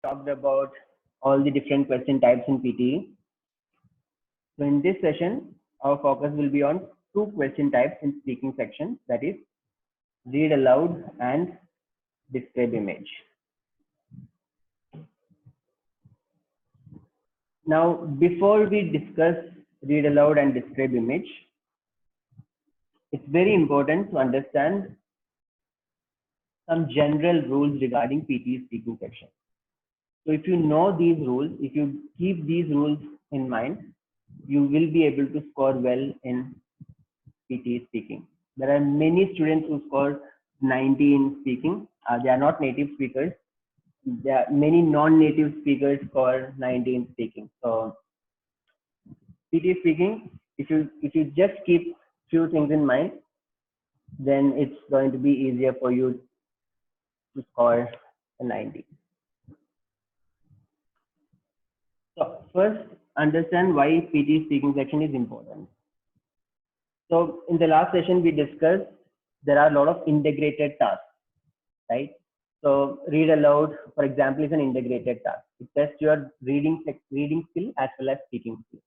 talked about all the different question types in PTE. So in this session, our focus will be on two question types in speaking section, that is read aloud and describe image. Now, before we discuss read aloud and describe image, it's very important to understand some general rules regarding PTE speaking section. So if you know these rules, if you keep these rules in mind, you will be able to score well in PTE speaking. There are many students who score 90 in speaking. They are not native speakers. There are many non-native speakers score 90 in speaking. So PTE speaking, if you just keep few things in mind, then it's going to be easier for you to score a 90. So first, understand why PTE speaking section is important. So in the last session, we discussed there are a lot of integrated tasks, right? So read aloud, for example, is an integrated task. It tests your reading skill as well as speaking skill.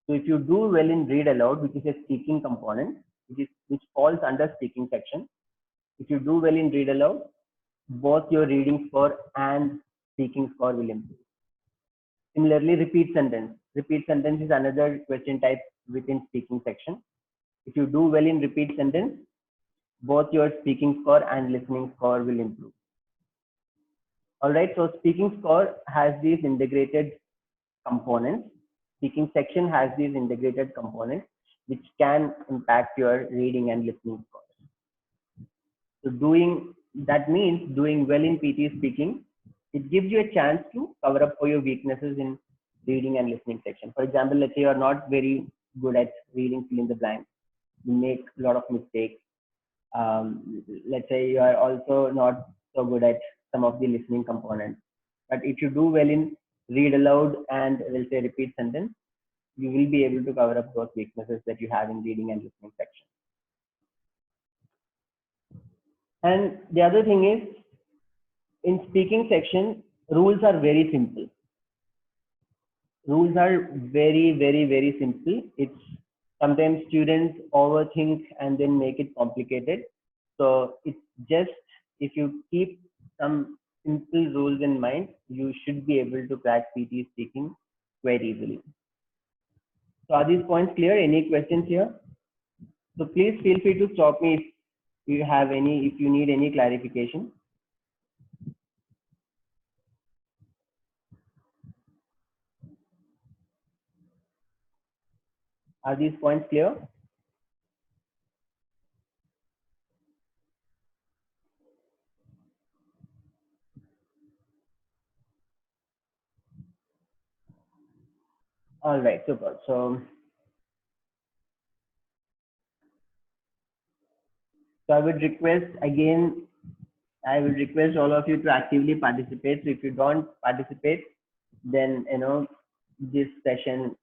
So if you do well in read aloud, which is a speaking component, which falls under speaking section, if you do well in read aloud, both your reading score and speaking score will improve. Similarly, repeat sentence. Repeat sentence is another question type within speaking section. If you do well in repeat sentence, both your speaking score and listening score will improve. All right, so speaking score has these integrated components. Speaking section has these integrated components which can impact your reading and listening scores. So that means doing well in PTE speaking, it gives you a chance to cover up for your weaknesses in reading and listening section. For example, let's say you're not very good at reading fill in the blank. You make a lot of mistakes. Let's say you are also not so good at some of the listening components. But if you do well in read aloud and we'll say repeat sentence, you will be able to cover up those weaknesses that you have in reading and listening section. And the other thing is, in speaking section, rules are very simple. Rules are very, very, very simple. It's sometimes students overthink and then make it complicated. So it's just, if you keep some simple rules in mind, you should be able to crack PTE speaking very easily. So are these points clear? Any questions here? So please feel free to stop me if you have any, if you need any clarification. Are these points clear? All right, super. So I would request again, I will request all of you to actively participate. So if you don't participate, then this session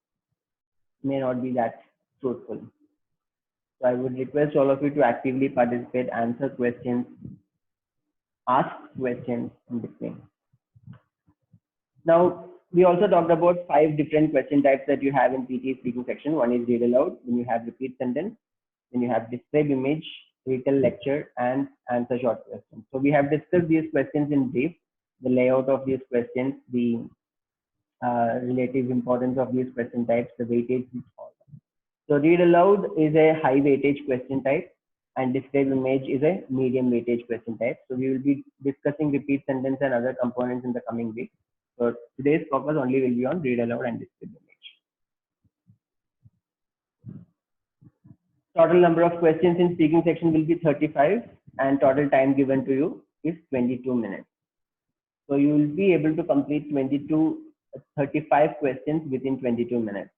may not be that fruitful. So I would request all of you to actively participate, answer questions, ask questions in between. Now, we also talked about 5 different question types that you have in PTE speaking section. One is read aloud, then you have repeat sentence, then you have describe image, retell lecture, and answer short questions. So we have discussed these questions in brief, the layout of these questions, the relative importance of these question types, the weightage which follow. So read aloud is a high weightage question type and describe image is a medium weightage question type. So we will be discussing repeat sentence and other components in the coming week. So today's focus only will be on read aloud and describe image. Total number of questions in speaking section will be 35 and total time given to you is 22 minutes. So you will be able to complete 35 questions within 22 minutes.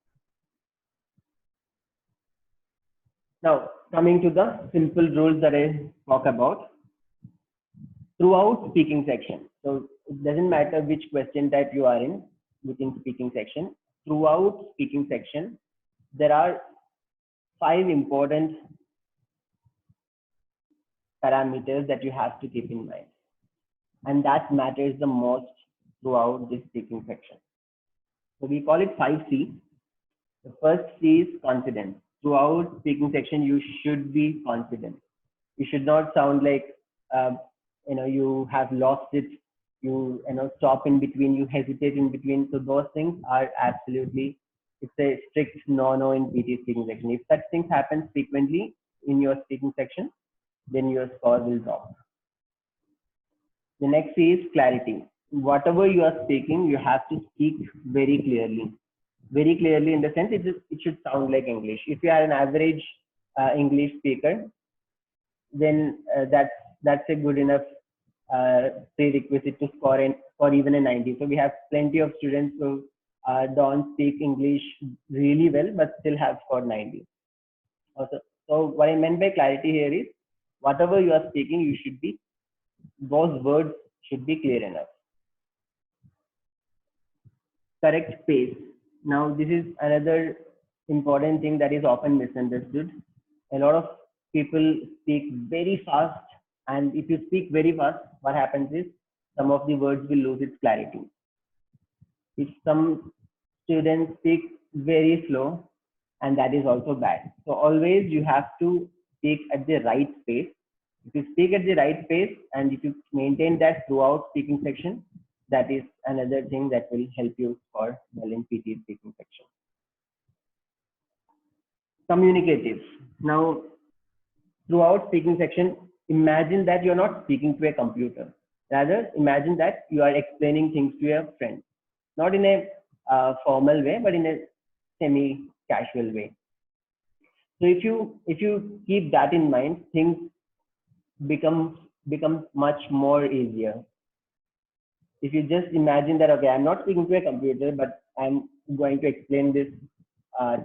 Now, coming to the simple rules that I talk about throughout speaking section. So it doesn't matter which question type you are in within speaking section. Throughout speaking section, there are 5 important parameters that you have to keep in mind. And that matters the most throughout this speaking section. So we call it 5C. The first C is confidence. Throughout speaking section, you should be confident. You should not sound like you have lost it. You stop in between. You hesitate in between. So those things are absolutely, it's a strict no in PT speaking section. If such things happen frequently in your speaking section, then your score will drop. The next C is clarity. Whatever you are speaking, you have to speak very clearly. Very clearly in the sense it should sound like English. If you are an average English speaker, then that's a good enough prerequisite to score for even a 90. So we have plenty of students who don't speak English really well, but still have scored 90. Also, so what I meant by clarity here is whatever you are speaking, those words should be clear enough. Correct pace. Now, this is another important thing that is often misunderstood. A lot of people speak very fast, and if you speak very fast, what happens is some of the words will lose its clarity. If some students speak very slow, and that is also bad. So always you have to speak at the right pace. If you speak at the right pace and if you maintain that throughout speaking section, that is another thing that will help you score well in PT speaking section. Communicative. Now, throughout speaking section, imagine that you're not speaking to a computer. Rather, imagine that you are explaining things to your friend, not in a formal way, but in a semi-casual way. So if you keep that in mind, things become much more easier. If you just imagine that, okay, I'm not speaking to a computer, but I'm going to explain this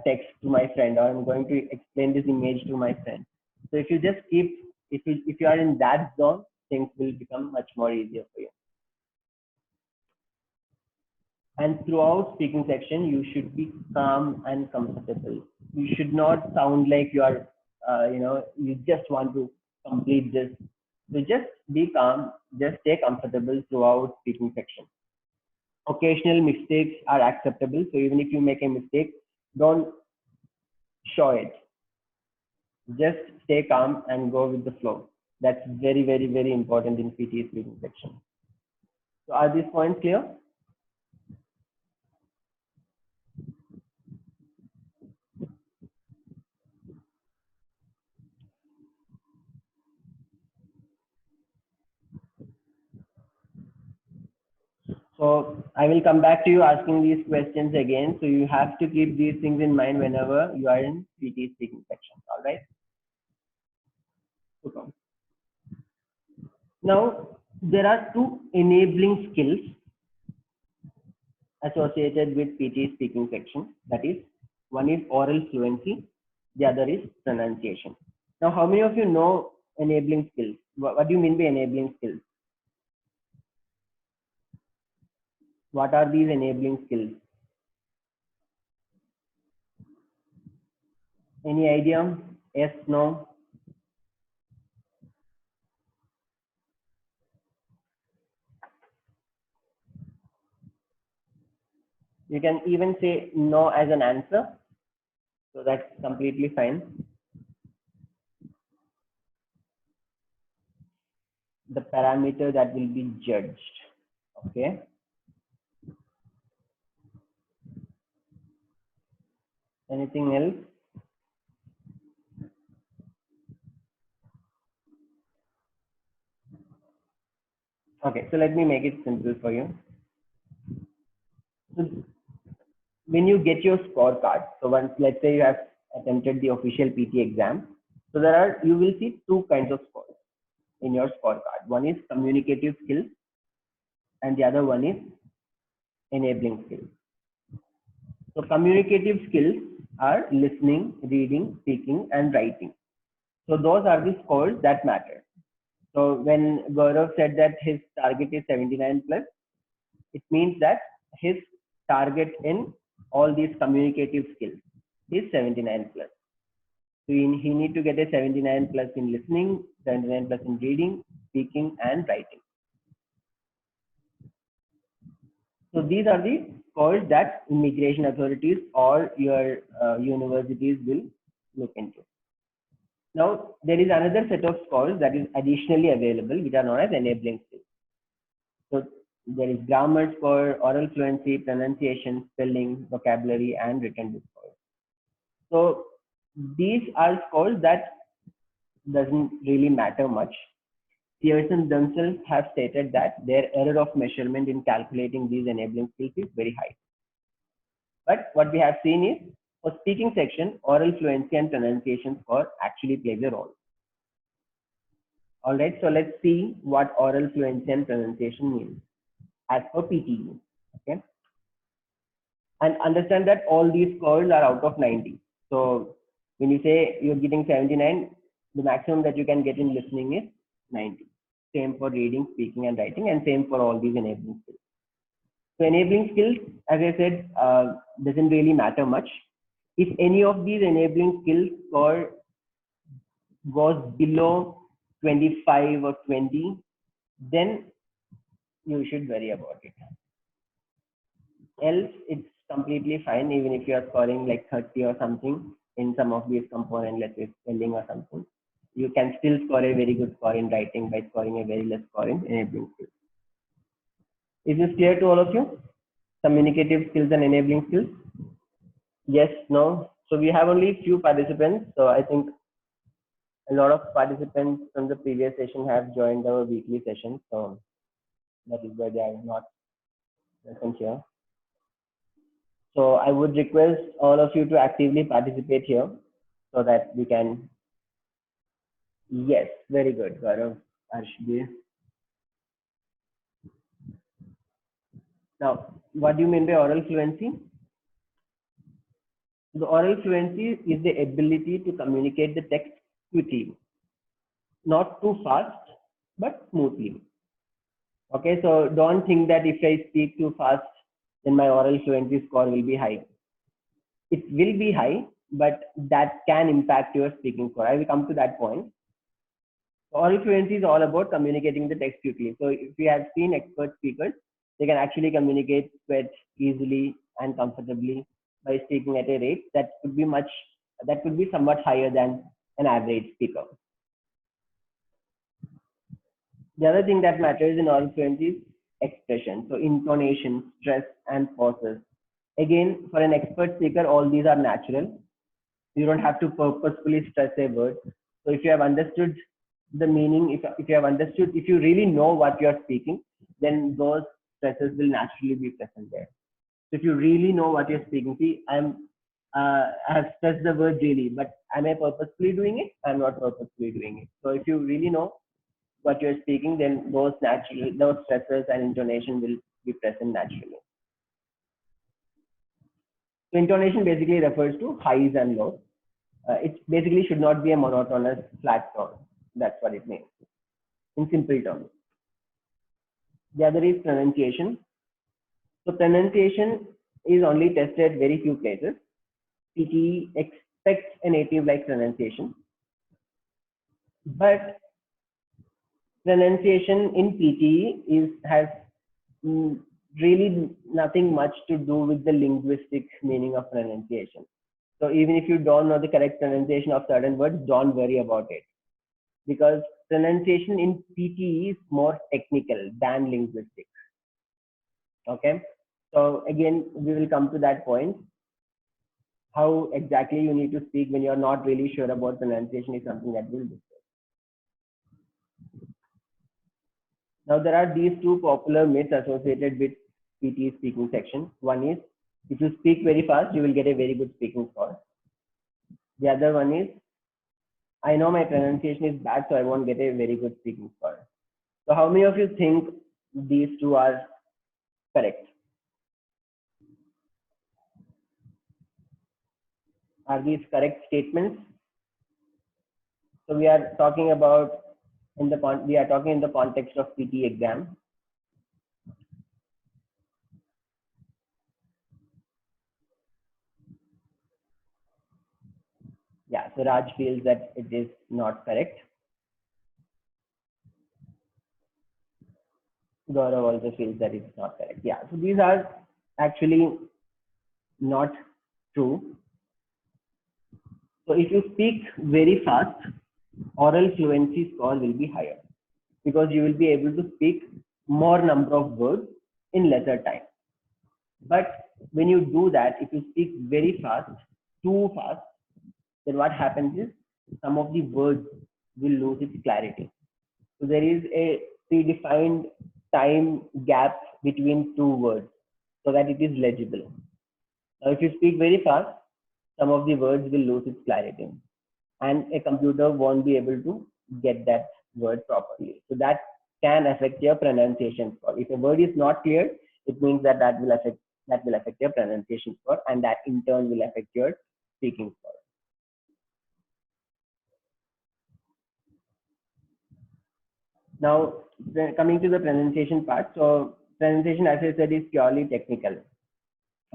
text to my friend, or I'm going to explain this image to my friend. So if you just if you are in that zone, things will become much more easier for you. And throughout speaking section, you should be calm and comfortable. You should not sound like you are, you just want to complete this. So just be calm, just stay comfortable throughout speaking section. Occasional mistakes are acceptable. So even if you make a mistake, don't show it. Just stay calm and go with the flow. That's very, very, very important in PT speaking section. So are these points clear? So I will come back to you asking these questions again. So you have to keep these things in mind whenever you are in PT speaking section. All right. Okay. Now there are two enabling skills associated with PT speaking section. That is, one is oral fluency, the other is pronunciation. Now, how many of you know enabling skills? What do you mean by enabling skills? What are these enabling skills? Any idea? Yes, no? You can even say no as an answer. So that's completely fine. The parameter that will be judged. Okay. Anything else? Okay, so let me make it simple for you. So when you get your scorecard, so once, let's say you have attempted the official PT exam, so you will see two kinds of scores in your scorecard. One is communicative skills and the other one is enabling skills. So communicative skills are listening, reading, speaking, and writing. So those are the scores that matter. So when Gaurav said that his target is 79 plus, it means that his target in all these communicative skills is 79 plus. So he need to get a 79 plus in listening, 79 plus in reading, speaking, and writing. So these are the scores that immigration authorities or your universities will look into. Now, there is another set of scores that is additionally available, which are known as enabling skills. So there is grammar score, oral fluency, pronunciation, spelling, vocabulary, and written scores. So these are scores that doesn't really matter much. Pearson themselves have stated that their error of measurement in calculating these enabling skills is very high. But what we have seen is for speaking section, oral fluency and pronunciation score actually plays a role. All right, so let's see what oral fluency and pronunciation means as per PTE. Okay, and understand that all these scores are out of 90. So when you say you're getting 79, the maximum that you can get in listening is 90. Same for reading, speaking, and writing, and same for all these enabling skills. So enabling skills, as I said, doesn't really matter much. If any of these enabling skills score goes below 25 or 20, then you should worry about it. Else, it's completely fine, even if you are scoring like 30 or something in some of these components, let's say spelling or something. You can still score a very good score in writing by scoring a very less score in enabling skills. Is this clear to all of you? Communicative skills and enabling skills? Yes, no? So we have only few participants. So I think a lot of participants from the previous session have joined our weekly session. So that is why they are not present here. So I would request all of you to actively participate here so that we can. Yes, very good, Gaurav, Arshdeep. Now, what do you mean by oral fluency? The oral fluency is the ability to communicate the text quickly, not too fast, but smoothly. Okay, so don't think that if I speak too fast, then my oral fluency score will be high. It will be high, but that can impact your speaking score. I will come to that point. Oral fluency is all about communicating the text quickly. So if you have seen expert speakers, they can actually communicate quite easily and comfortably by speaking at a rate that could be somewhat higher than an average speaker. The other thing that matters in oral fluency is expression. So intonation, stress, and pauses. Again, for an expert speaker, all these are natural. You don't have to purposefully stress a word. So if you have understood the meaning, if you really know what you're speaking, then those stresses will naturally be present there. So if you really know what you're speaking, see, I have stressed the word really, but am I purposefully doing it? I'm not purposefully doing it. So if you really know what you're speaking, then those stresses and intonation will be present naturally. So intonation basically refers to highs and lows. It basically should not be a monotonous flat tone. That's what it means in simple terms. The other is pronunciation. So pronunciation is only tested very few places. PTE expects a native-like pronunciation, but pronunciation in PTE has really nothing much to do with the linguistic meaning of pronunciation. So even if you don't know the correct pronunciation of certain words, don't worry about it, because pronunciation in PTE is more technical than linguistic. Okay, so again, we will come to that point. How exactly you need to speak when you're not really sure about pronunciation is something that we'll discuss. Now, there are these two popular myths associated with PTE speaking section. One is, if you speak very fast, you will get a very good speaking score. The other one is, I know my pronunciation is bad, so I won't get a very good speaking score. So how many of you think these two are correct? Are these correct statements? So we are talking about in the context of PTE exam. Yeah, so Raj feels that it is not correct. Gaurav also feels that it's not correct. Yeah, so these are actually not true. So if you speak very fast, oral fluency score will be higher because you will be able to speak more number of words in lesser time. But when you do that, if you speak very fast, too fast, then what happens is some of the words will lose its clarity. So there is a predefined time gap between two words so that it is legible. Now, if you speak very fast, some of the words will lose its clarity and a computer won't be able to get that word properly. So that can affect your pronunciation score. If a word is not clear, it means that that will affect your pronunciation score, and that in turn will affect your speaking score. Now, coming to the pronunciation part. So pronunciation, as I said, is purely technical.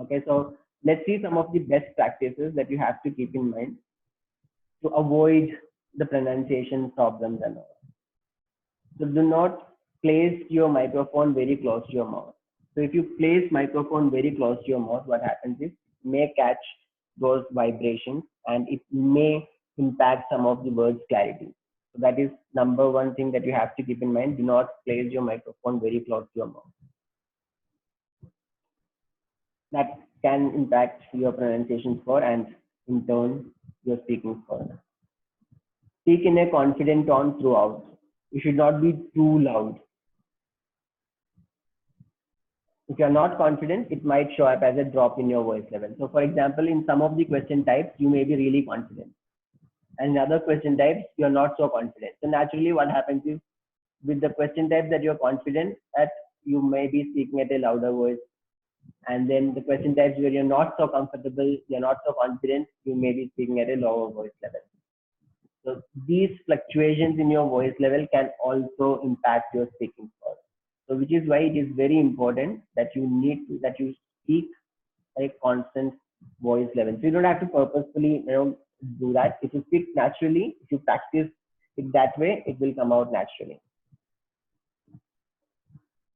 Okay, so let's see some of the best practices that you have to keep in mind to avoid the pronunciation problems and all. So do not place your microphone very close to your mouth. So if you place microphone very close to your mouth, what happens is it may catch those vibrations and it may impact some of the words clarity. So that is number one thing that you have to keep in mind. Do not place your microphone very close to your mouth. That can impact your pronunciation score and in turn your speaking score. Speak in a confident tone throughout. You should not be too loud. If you're not confident, it might show up as a drop in your voice level. So for example, in some of the question types, you may be really confident. And in other question types, you're not so confident. So naturally what happens is with the question type that you're confident at, you may be speaking at a louder voice. And then the question types where you're not so comfortable, you're not so confident, you may be speaking at a lower voice level. So these fluctuations in your voice level can also impact your speaking score. So which is why it is very important that you speak at a constant voice level. So you don't have to purposefully do that. If you speak naturally, if you practice it that way, it will come out naturally.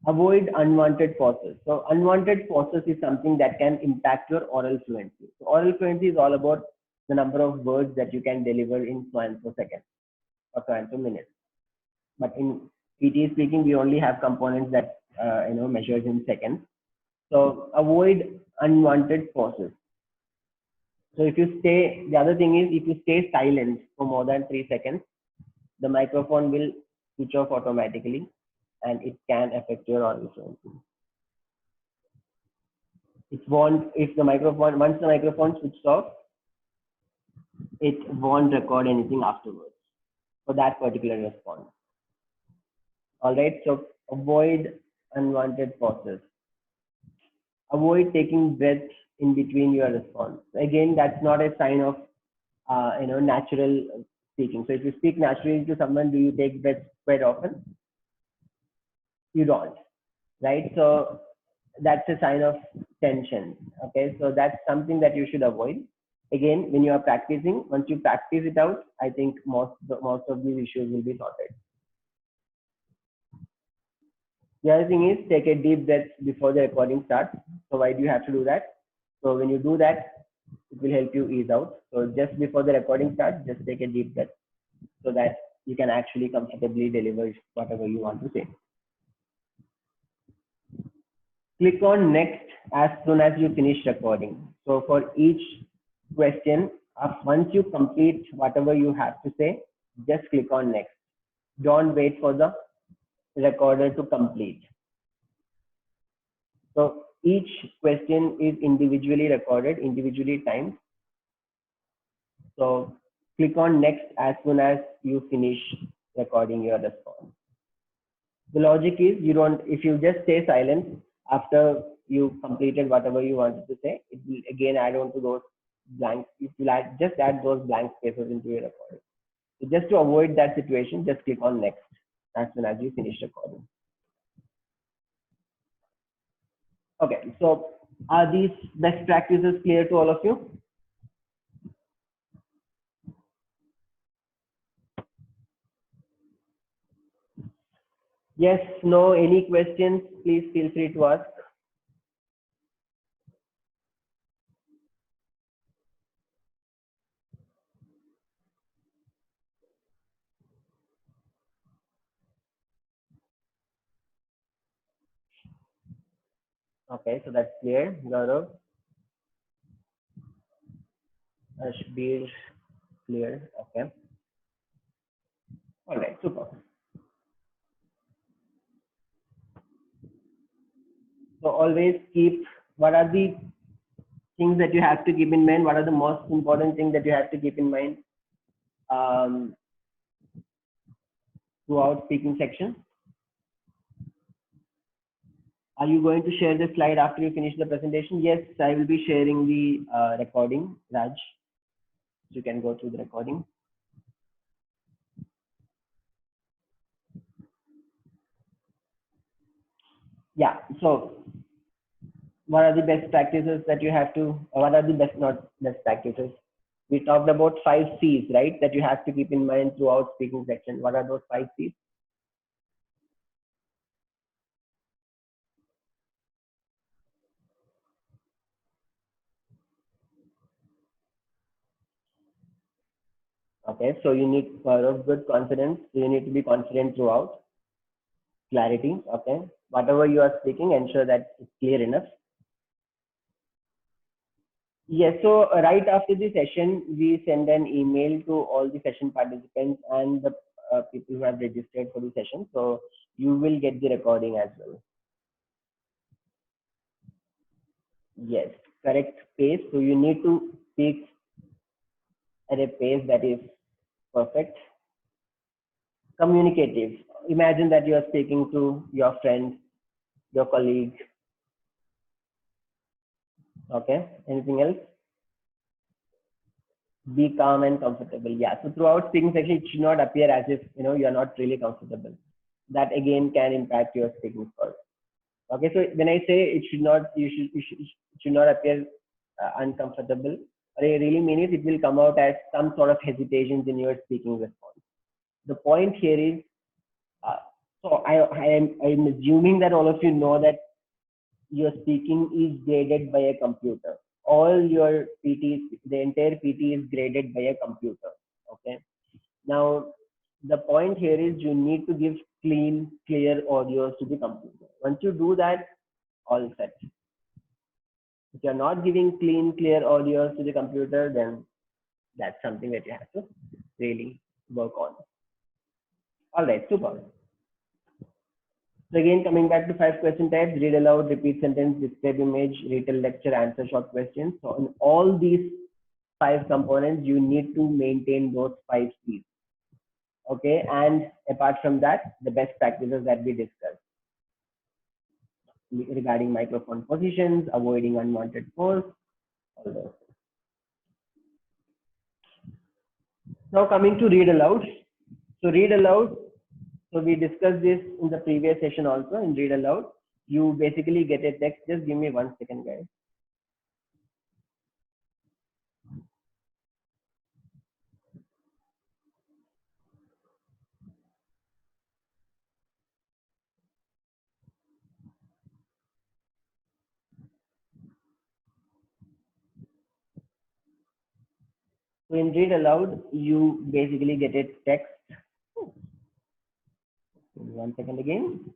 Avoid unwanted pauses. So unwanted pauses is something that can impact your oral fluency. So oral fluency is all about the number of words that you can deliver in so and so seconds or so and so minutes. But in PT speaking, we only have components that measures in seconds. So avoid unwanted pauses. So if you stay, the other thing is if you stay silent for more than 3 seconds, the microphone will switch off automatically and it can affect your oral fluency. It won't, if the microphone, once the microphone switches off, it won't record anything afterwards for that particular response. All right, so avoid unwanted pauses. Avoid taking breaths in between your response. Again, that's not a sign of natural speaking. So if you speak naturally to someone, do you take breaths quite often? You don't, right? So that's a sign of tension. Okay, so that's something that you should avoid. Again, when you are practicing, once you practice it out, I think most of these issues will be sorted. The other thing is take a deep breath before the recording starts. So why do you have to do that? So when you do that, it will help you ease out. So just before the recording starts, just take a deep breath so that you can actually comfortably deliver whatever you want to say. Click on next as soon as you finish recording. So for each question, once you complete whatever you have to say, just click on next. Don't wait for the recorder to complete. So each question is individually recorded, individually timed. So click on next as soon as you finish recording your response. The logic is if you just stay silent after you completed whatever you wanted to say, it will again add on to those blanks. It will just add those blank spaces into your recording. So just to avoid that situation, just click on next as soon as you finish recording. Okay, so are these best practices clear to all of you? Yes, no, any questions, please feel free to ask. Okay, so that's clear. Gaurav, Ashbir, clear. Okay. All right, super. So always keep, what are the things that you have to keep in mind? What are the most important things that you have to keep in mind um, throughout speaking section? Are you going to share the slide after you finish the presentation? Yes, I will be sharing the recording, Raj. So you can go through the recording. Yeah, so what are the best practices that you have to, what are the best, not best practices? We talked about 5 C's, right? That you have to keep in mind throughout speaking section. What are those 5 C's? Okay, so you need for a good confidence, you need to be confident throughout. Clarity, okay. Whatever you are speaking, ensure that it's clear enough. Yes, so right after the session, we send an email to all the session participants and the people who have registered for the session. So you will get the recording as well. Yes, correct pace. So you need to speak at a pace that is perfect. Communicative. Imagine that you are speaking to your friend, your colleague. Okay. Anything else? Be calm and comfortable. Yeah. So throughout speaking section, it should not appear as if you are not really comfortable. That again can impact your speaking skills. Okay. So when I say it should not, it should not appear uncomfortable. What I really mean is it will come out as some sort of hesitations in your speaking response. The point here is, so I'm assuming that all of you know that your speaking is graded by a computer. All your PTs, the entire PT is graded by a computer. Okay. Now, the point here is you need to give clean, clear audios to the computer. Once you do that, all set. If you're not giving clean, clear audios to the computer, then that's something that you have to really work on. All right, super. So again, coming back to 5 question types: read aloud, repeat sentence, describe image, retell lecture, answer short questions. So in all these 5 components, you need to maintain those 5 C's. Okay, and apart from that, the best practices that we discussed regarding microphone positions, avoiding unwanted pause, all those. Now coming to read aloud. So read aloud. So we discussed this in the previous session also. In read aloud, you basically get a text. Just give me 1 second, guys. So in read aloud, you basically get a text. 1 second again.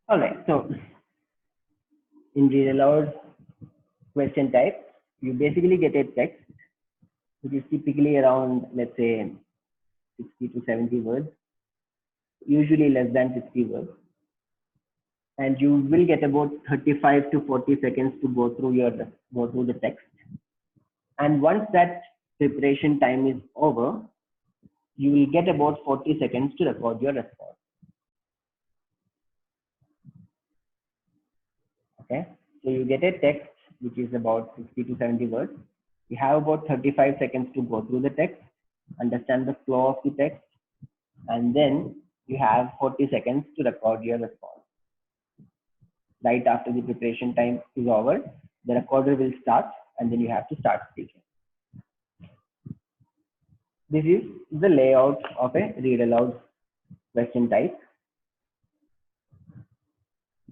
All right. So in read aloud question type, you basically get a text, which is typically around, let's say, 60 to 70 words, usually less than 60 words. And you will get about 35 to 40 seconds to go through the text. And once that preparation time is over, you will get about 40 seconds to record your response. Okay, so you get a text which is about 60 to 70 words. You have about 35 seconds to go through the text, understand the flow of the text, and then you have 40 seconds to record your response. right after the preparation time is over, the recorder will start and then you have to start speaking. This is the layout of a read aloud question type.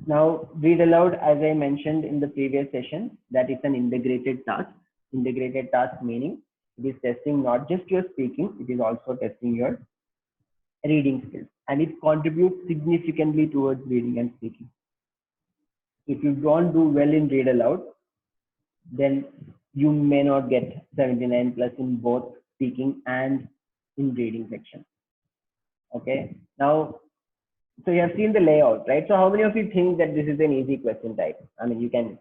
Now, read aloud, as I mentioned in the previous session, that is an integrated task. Integrated task meaning it is testing not just your speaking, it is also testing your reading skills, and it contributes significantly towards reading and speaking. If you don't do well in read aloud, then you may not get 79 plus in both speaking and in reading section. Okay, now, so you have seen the layout, right? So how many of you think that this is an easy question type? I mean, you can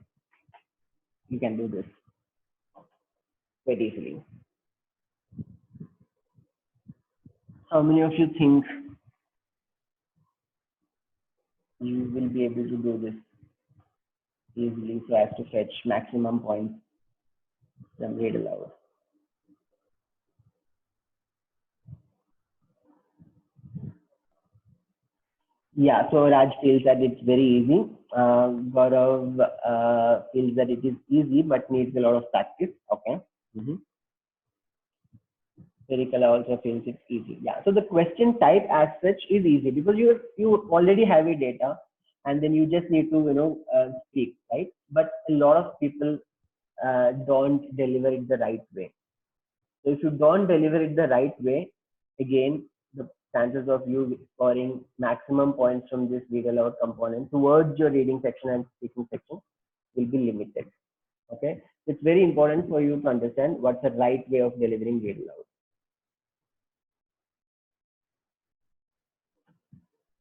do this quite easily. How many of you think you will be able to do this easily so as to fetch maximum points from read aloud? Yeah, so Raj feels that it's very easy. Gaurav feels that it is easy but needs a lot of practice. Okay. Perikala also feels it's easy. Yeah. So the question type as such is easy because you already have a data, and then you just need to speak, right? But a lot of people don't deliver it the right way. So if you don't deliver it the right way, again, the chances of you scoring maximum points from this read aloud component towards your reading section and speaking section will be limited. Okay, it's very important for you to understand what's the right way of delivering read aloud.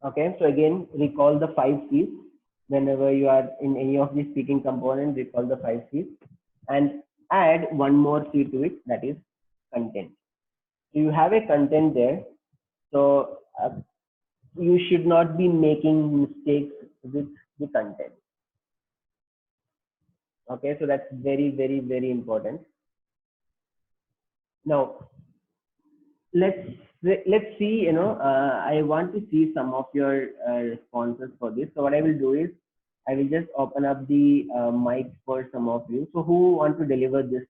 Okay, so again, recall the 5 C's. Whenever you are in any of these speaking components, recall the 5 C's and add one more C to it, that is content. So you have a content there. So you should not be making mistakes with the content. Okay, so that's very, very, very important. Now, let's see, I want to see some of your responses for this. So what I will do is I will just open up the mic for some of you. So who want to deliver this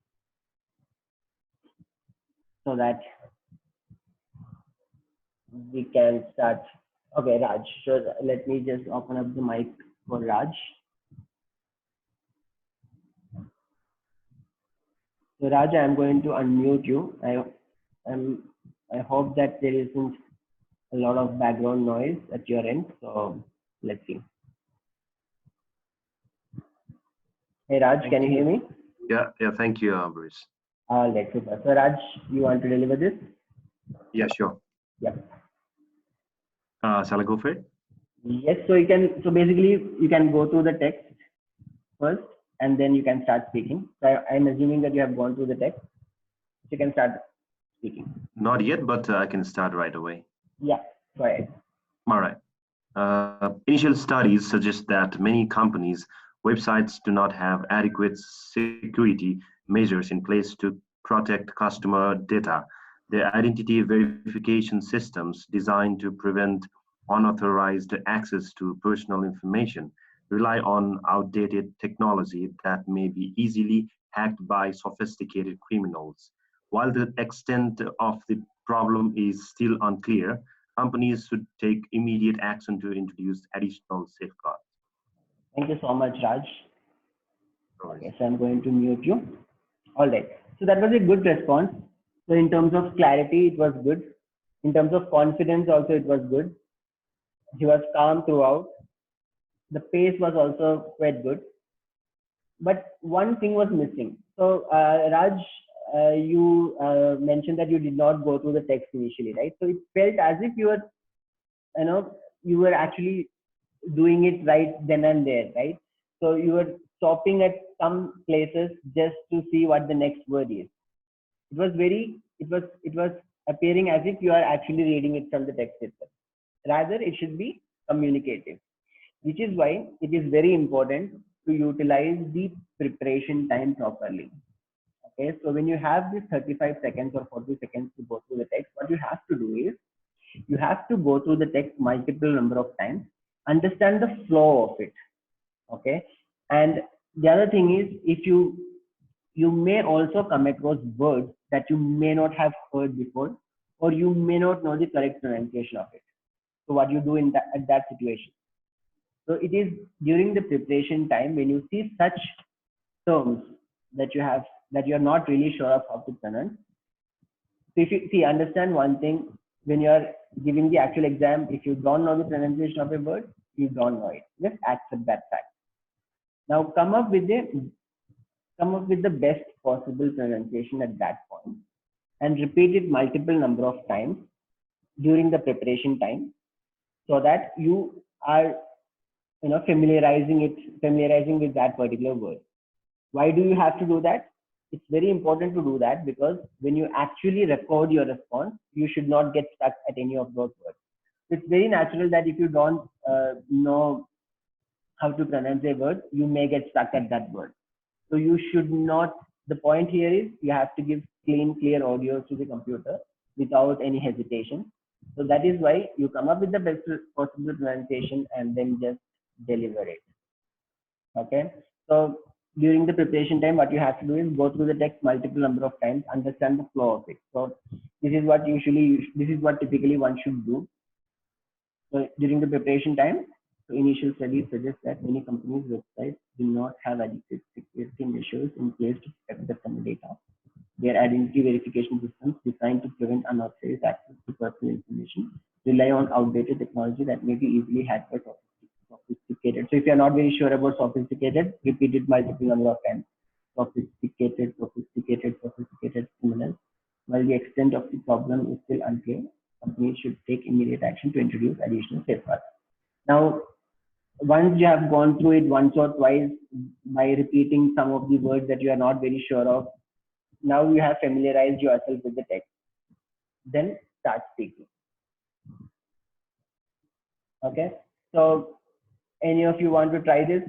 so that we can start? Okay, Raj. So let me just open up the mic for Raj. So Raj, I'm going to unmute you. I hope that there isn't a lot of background noise at your end. So let's see. Hey Raj, can you hear me? Yeah. Thank you, Bruce. All right, super. So Raj, you want to deliver this? Yeah, sure. Yeah. Shall I go for it? Yes. So you can. So basically, you can go through the text first, and then you can start speaking. So I'm assuming that you have gone through the text. So you can start speaking. Not yet, but I can start right away. Yeah. Go ahead. All right. Initial studies suggest that many companies' websites do not have adequate security measures in place to protect customer data. Their identity verification systems designed to prevent unauthorized access to personal information rely on outdated technology that may be easily hacked by sophisticated criminals. While the extent of the problem is still unclear, companies should take immediate action to introduce additional safeguards. Thank you so much, Raj. Okay, so I'm going to mute you. All right. So that was a good response. So in terms of clarity, it was good. In terms of confidence, also it was good. He was calm throughout. The pace was also quite good. But one thing was missing. So Raj, you mentioned that you did not go through the text initially, right? So it felt as if you were actually doing it right then and there, right? So you were stopping at some places just to see what the next word is. It was appearing as if you are actually reading it from the text itself. Rather, it should be communicative, which is why it is very important to utilize the preparation time properly. Okay, so when you have this 35 seconds or 40 seconds to go through the text, what you have to do is you have to go through the text multiple number of times, understand the flow of it. Okay. And the other thing is, if you may also come across words that you may not have heard before, or you may not know the correct pronunciation of it. So what you do in that at that situation? So it is during the preparation time when you see such terms that you are not really sure of how to pronounce. So if you see, understand one thing, when you are giving the actual exam, if you don't know the pronunciation of a word, you don't know it. Just accept that fact. Now come up with the best possible pronunciation at that point and repeat it multiple number of times during the preparation time, so that you are familiarizing with that particular word. Why do you have to do that? It's very important to do that because when you actually record your response, you should not get stuck at any of those words. It's very natural that if you don't know how to pronounce a word, you may get stuck at that word. So you should not, the point here is you have to give clean, clear audio to the computer without any hesitation. So that is why you come up with the best possible pronunciation and then just deliver it. Okay. So during the preparation time, what you have to do is go through the text multiple number of times, understand the flow of it. So this is what typically one should do. So during the preparation time, so initial studies suggest that many companies' websites do not have adequate security measures in place to protect the customer data. Their identity verification systems designed to prevent unauthorized access to personal information rely on outdated technology that may be easily hacked by sophisticated. So if you're not very sure about sophisticated, repeat it multiple number of times. Sophisticated criminals. While the extent of the problem is still unclear, companies should take immediate action to introduce additional safeguards. Now, once you have gone through it once or twice by repeating some of the words that you are not very sure of, now you have familiarized yourself with the text. Then start speaking. Okay. So any of you want to try this?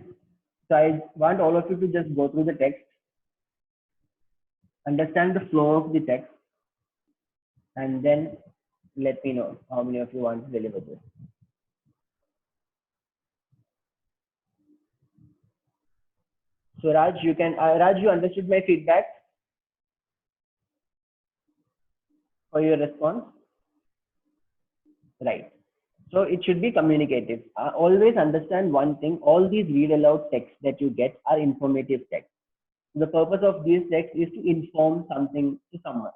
So I want all of you to just go through the text, understand the flow of the text, and then let me know how many of you want to deliver this. So Raj, you can, Raj, you understood my feedback for your response? Right. So it should be communicative. Always understand one thing, all these read aloud texts that you get are informative texts. The purpose of these texts is to inform something to someone.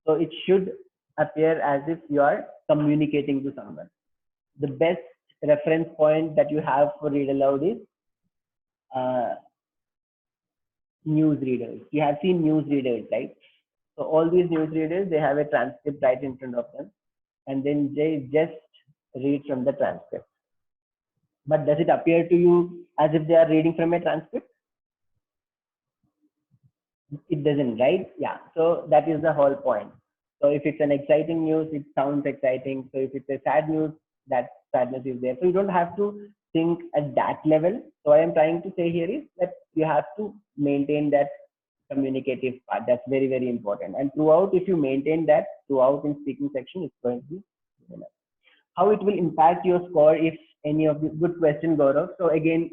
So it should appear as if you are communicating to someone. The best reference point that you have for read aloud is news readers. You have seen news readers, right? So all these news readers, they have a transcript right in front of them, and then they just read from the transcript. But does it appear to you as if they are reading from a transcript? It doesn't, right? Yeah. So that is the whole point. So if it's an exciting news, it sounds exciting. So if it's a sad news, that sadness is there. So you don't have to think at that level. So what I'm trying to say here is that you have to maintain that communicative part. That's very, very important. And throughout, if you maintain that throughout in speaking section, it's going to be enough. How it will impact your score if any of the good question, Gaurav. So again,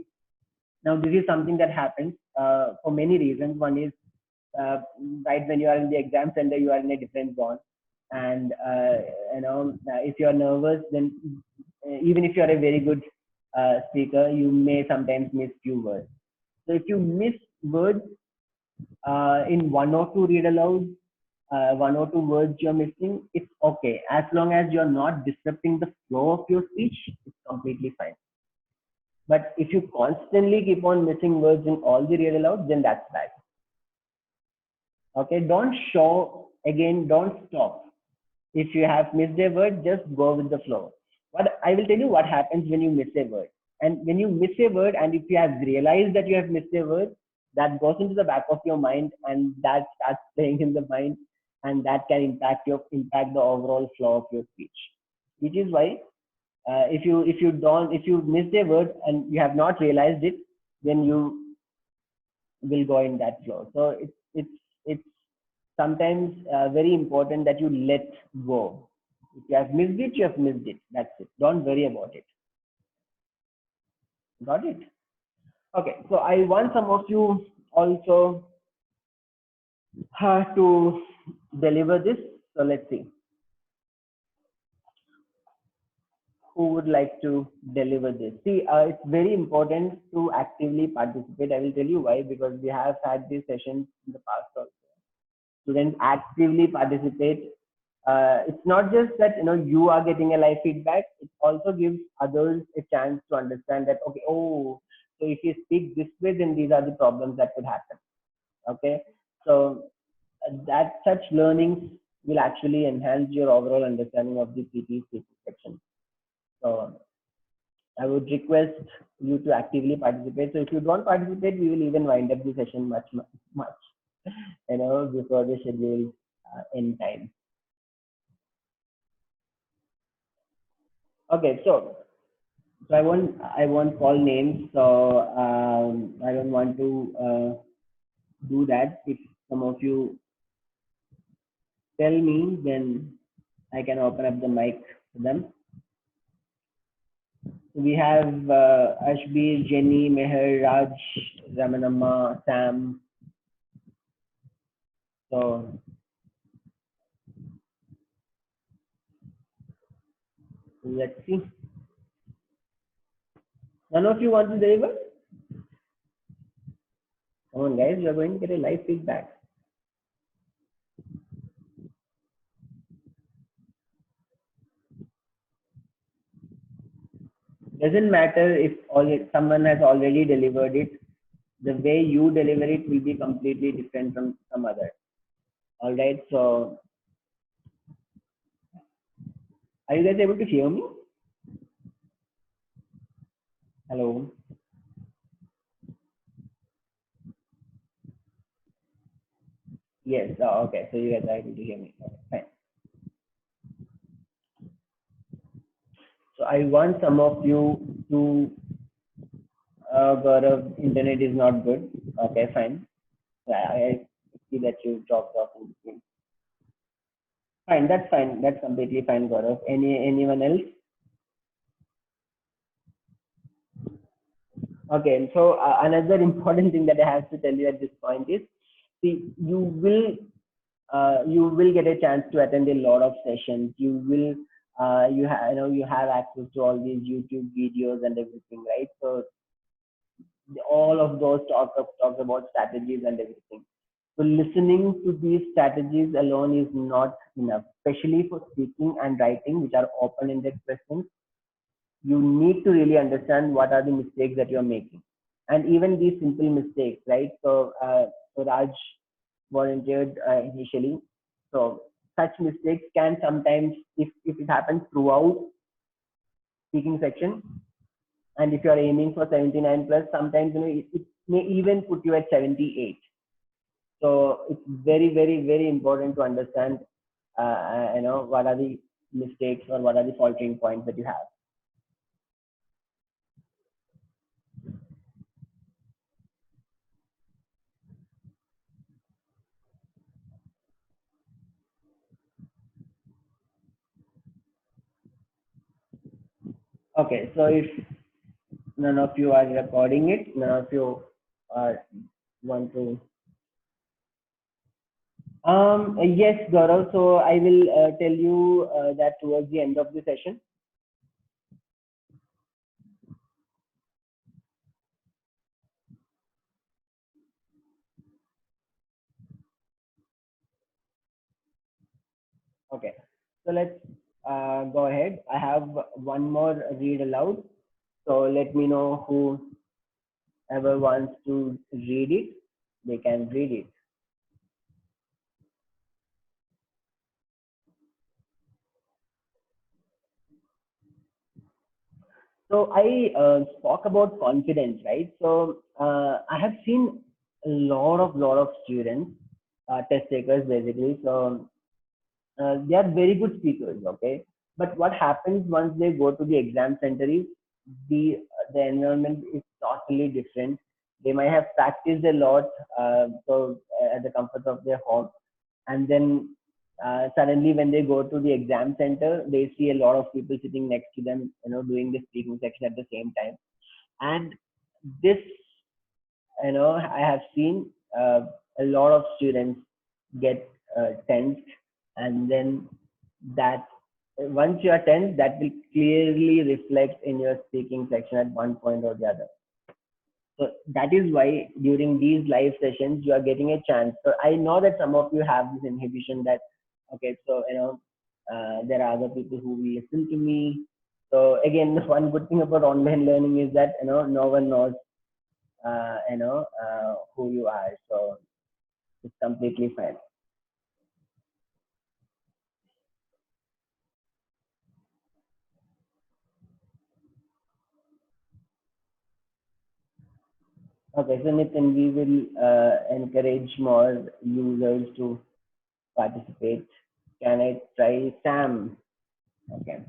now this is something that happens for many reasons. One is right when you are in the exam center, you are in a different zone, and if you are nervous, then even if you are a very good speaker, you may sometimes miss few words. So if you miss words in one or two read aloud, one or two words you're missing, it's okay. As long as you're not disrupting the flow of your speech, it's completely fine. But if you constantly keep on missing words in all the read aloud, then that's bad. Okay, don't show, again, don't stop. If you have missed a word, just go with the flow. What I will tell you what happens when you miss a word. And when you miss a word, and if you have realized that you have missed a word, that goes into the back of your mind, and that starts playing in the mind, and that can impact the overall flow of your speech. Which is why if you missed a word and you have not realized it, then you will go in that flow. So it's sometimes very important that you let go. If you have missed it, you have missed it. That's it. Don't worry about it. Got it? Okay, so I want some of you also to deliver this. So let's see who would like to deliver this. See, it's very important to actively participate. I will tell you why, because we have had these sessions in the past also. Students actively participate. It's not just that you are getting a live feedback. It also gives others a chance to understand that, okay, oh, so if you speak this way, then these are the problems that could happen. Okay, so that such learnings will actually enhance your overall understanding of the PT speaking section. So I would request you to actively participate. So if you don't participate, we will even wind up the session much before the scheduled end time. Okay, so I won't call names, so I don't want to do that. If some of you tell me, then I can open up the mic for them. We have Ashbir, Jenny, Meher, Raj, Ramanamma, Sam. So let's see. None of you want to deliver? Come on, guys, we are going to get a live feedback. Doesn't matter if someone has already delivered it. The way you deliver it will be completely different from some other. All right. So, are you guys able to hear me? Hello. Yes. Oh, okay. So you guys are able to hear me. Okay, fine. So I want some of you to. Gaurav, internet is not good. Okay, fine. I see that you dropped off in between. Fine, that's fine. That's completely fine, Gaurav. Anyone else? Okay, so another important thing that I have to tell you at this point is, see, you will get a chance to attend a lot of sessions. You will you have access to all these YouTube videos and everything, right? So all of those talk about strategies and everything. So listening to these strategies alone is not enough, especially for speaking and writing, which are open-ended questions. You need to really understand what are the mistakes that you're making, and even these simple mistakes, right? So Raj volunteered initially. So such mistakes can sometimes, if it happens throughout speaking section, and if you are aiming for 79 plus, sometimes it may even put you at 78. So it's very, very, very important to understand, what are the mistakes or what are the faltering points that you have. Okay, so if none of you are recording it, none of you are want to. Yes, Gaurav. So I will tell you that towards the end of the session. Okay, so let's go ahead. I have one more read aloud. So let me know whoever wants to read it, they can read it. So I spoke about confidence, right? So I have seen a lot of students, test takers basically. So they are very good speakers, okay. But what happens once they go to the exam center is the environment is totally different. They might have practiced a lot, at the comfort of their home, and then suddenly when they go to the exam center, they see a lot of people sitting next to them, doing the speaking section at the same time, and this I have seen a lot of students get tensed, and then that once you are tense, that will clearly reflect in your speaking section at one point or the other. So that is why during these live sessions you are getting a chance. So I know that some of you have this inhibition that okay, so there are other people who will listen to me. So again, one good thing about online learning is that no one knows who you are. So it's completely fine. Okay, so Nitin, we will encourage more users to participate. Can I try Sam? Okay.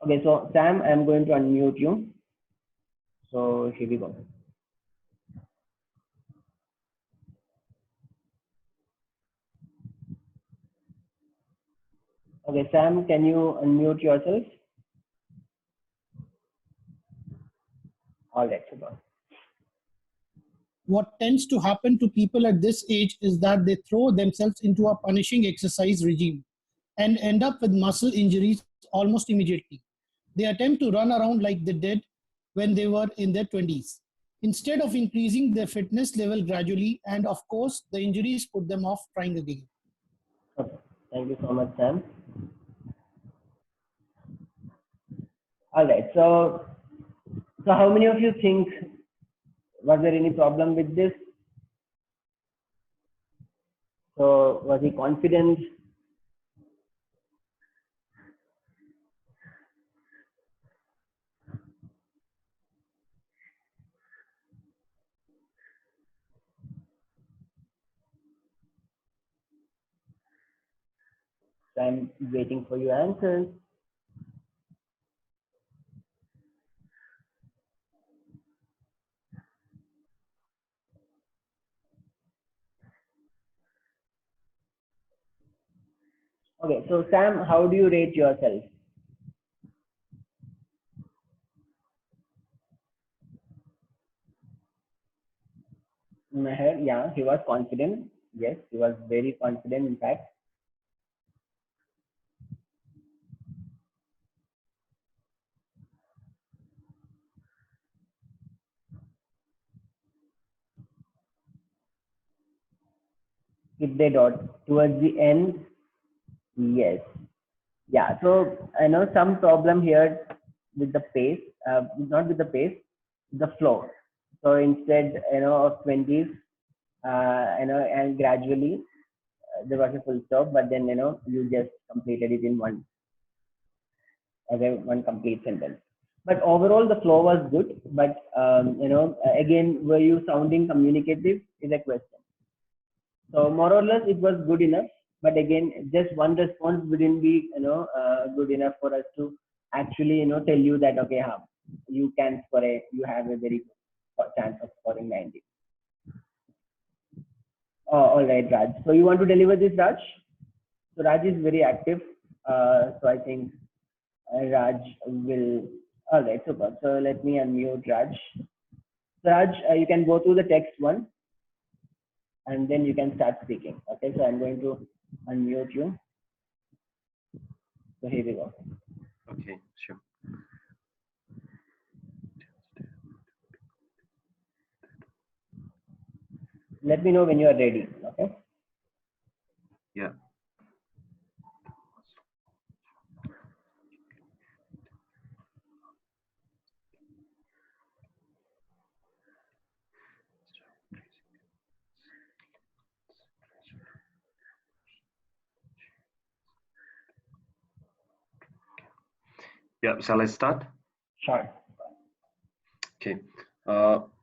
Okay, so Sam, I'm going to unmute you. So here we go. Okay, Sam, can you unmute yourself? All right, super. What tends to happen to people at this age is that they throw themselves into a punishing exercise regime and end up with muscle injuries almost immediately. They attempt to run around like they did when they were in their 20s, instead of increasing their fitness level gradually, and of course, the injuries put them off trying again. Okay, thank you so much, Sam. All right, so how many of you think, was there any problem with this? So was he confident? So I'm waiting for your answers. Okay, so Sam, how do you rate yourself? Meher, yeah, he was confident. Yes, he was very confident, in fact. If they dot towards the end, yes. Yeah, so I know some problem here with the pace, not with the pace, the flow. So instead, of 20s, and gradually there was a full stop, but then, you just completed it in one complete sentence. But overall, the flow was good. But, again, were you sounding communicative is a question. So more or less, it was good enough. But again, just one response wouldn't be, good enough for us to actually, tell you that, okay, you can score you have a very good chance of scoring 90. Oh, all right, Raj. So you want to deliver this, Raj? So Raj is very active. So I think Raj will. All right, super. So let me unmute Raj. So Raj, you can go through the text one, and then you can start speaking. Okay, so I'm going to unmute you. So here we go. Okay, sure. Let me know when you are ready. Okay. Yeah. Yeah, shall I start? Sure. Okay.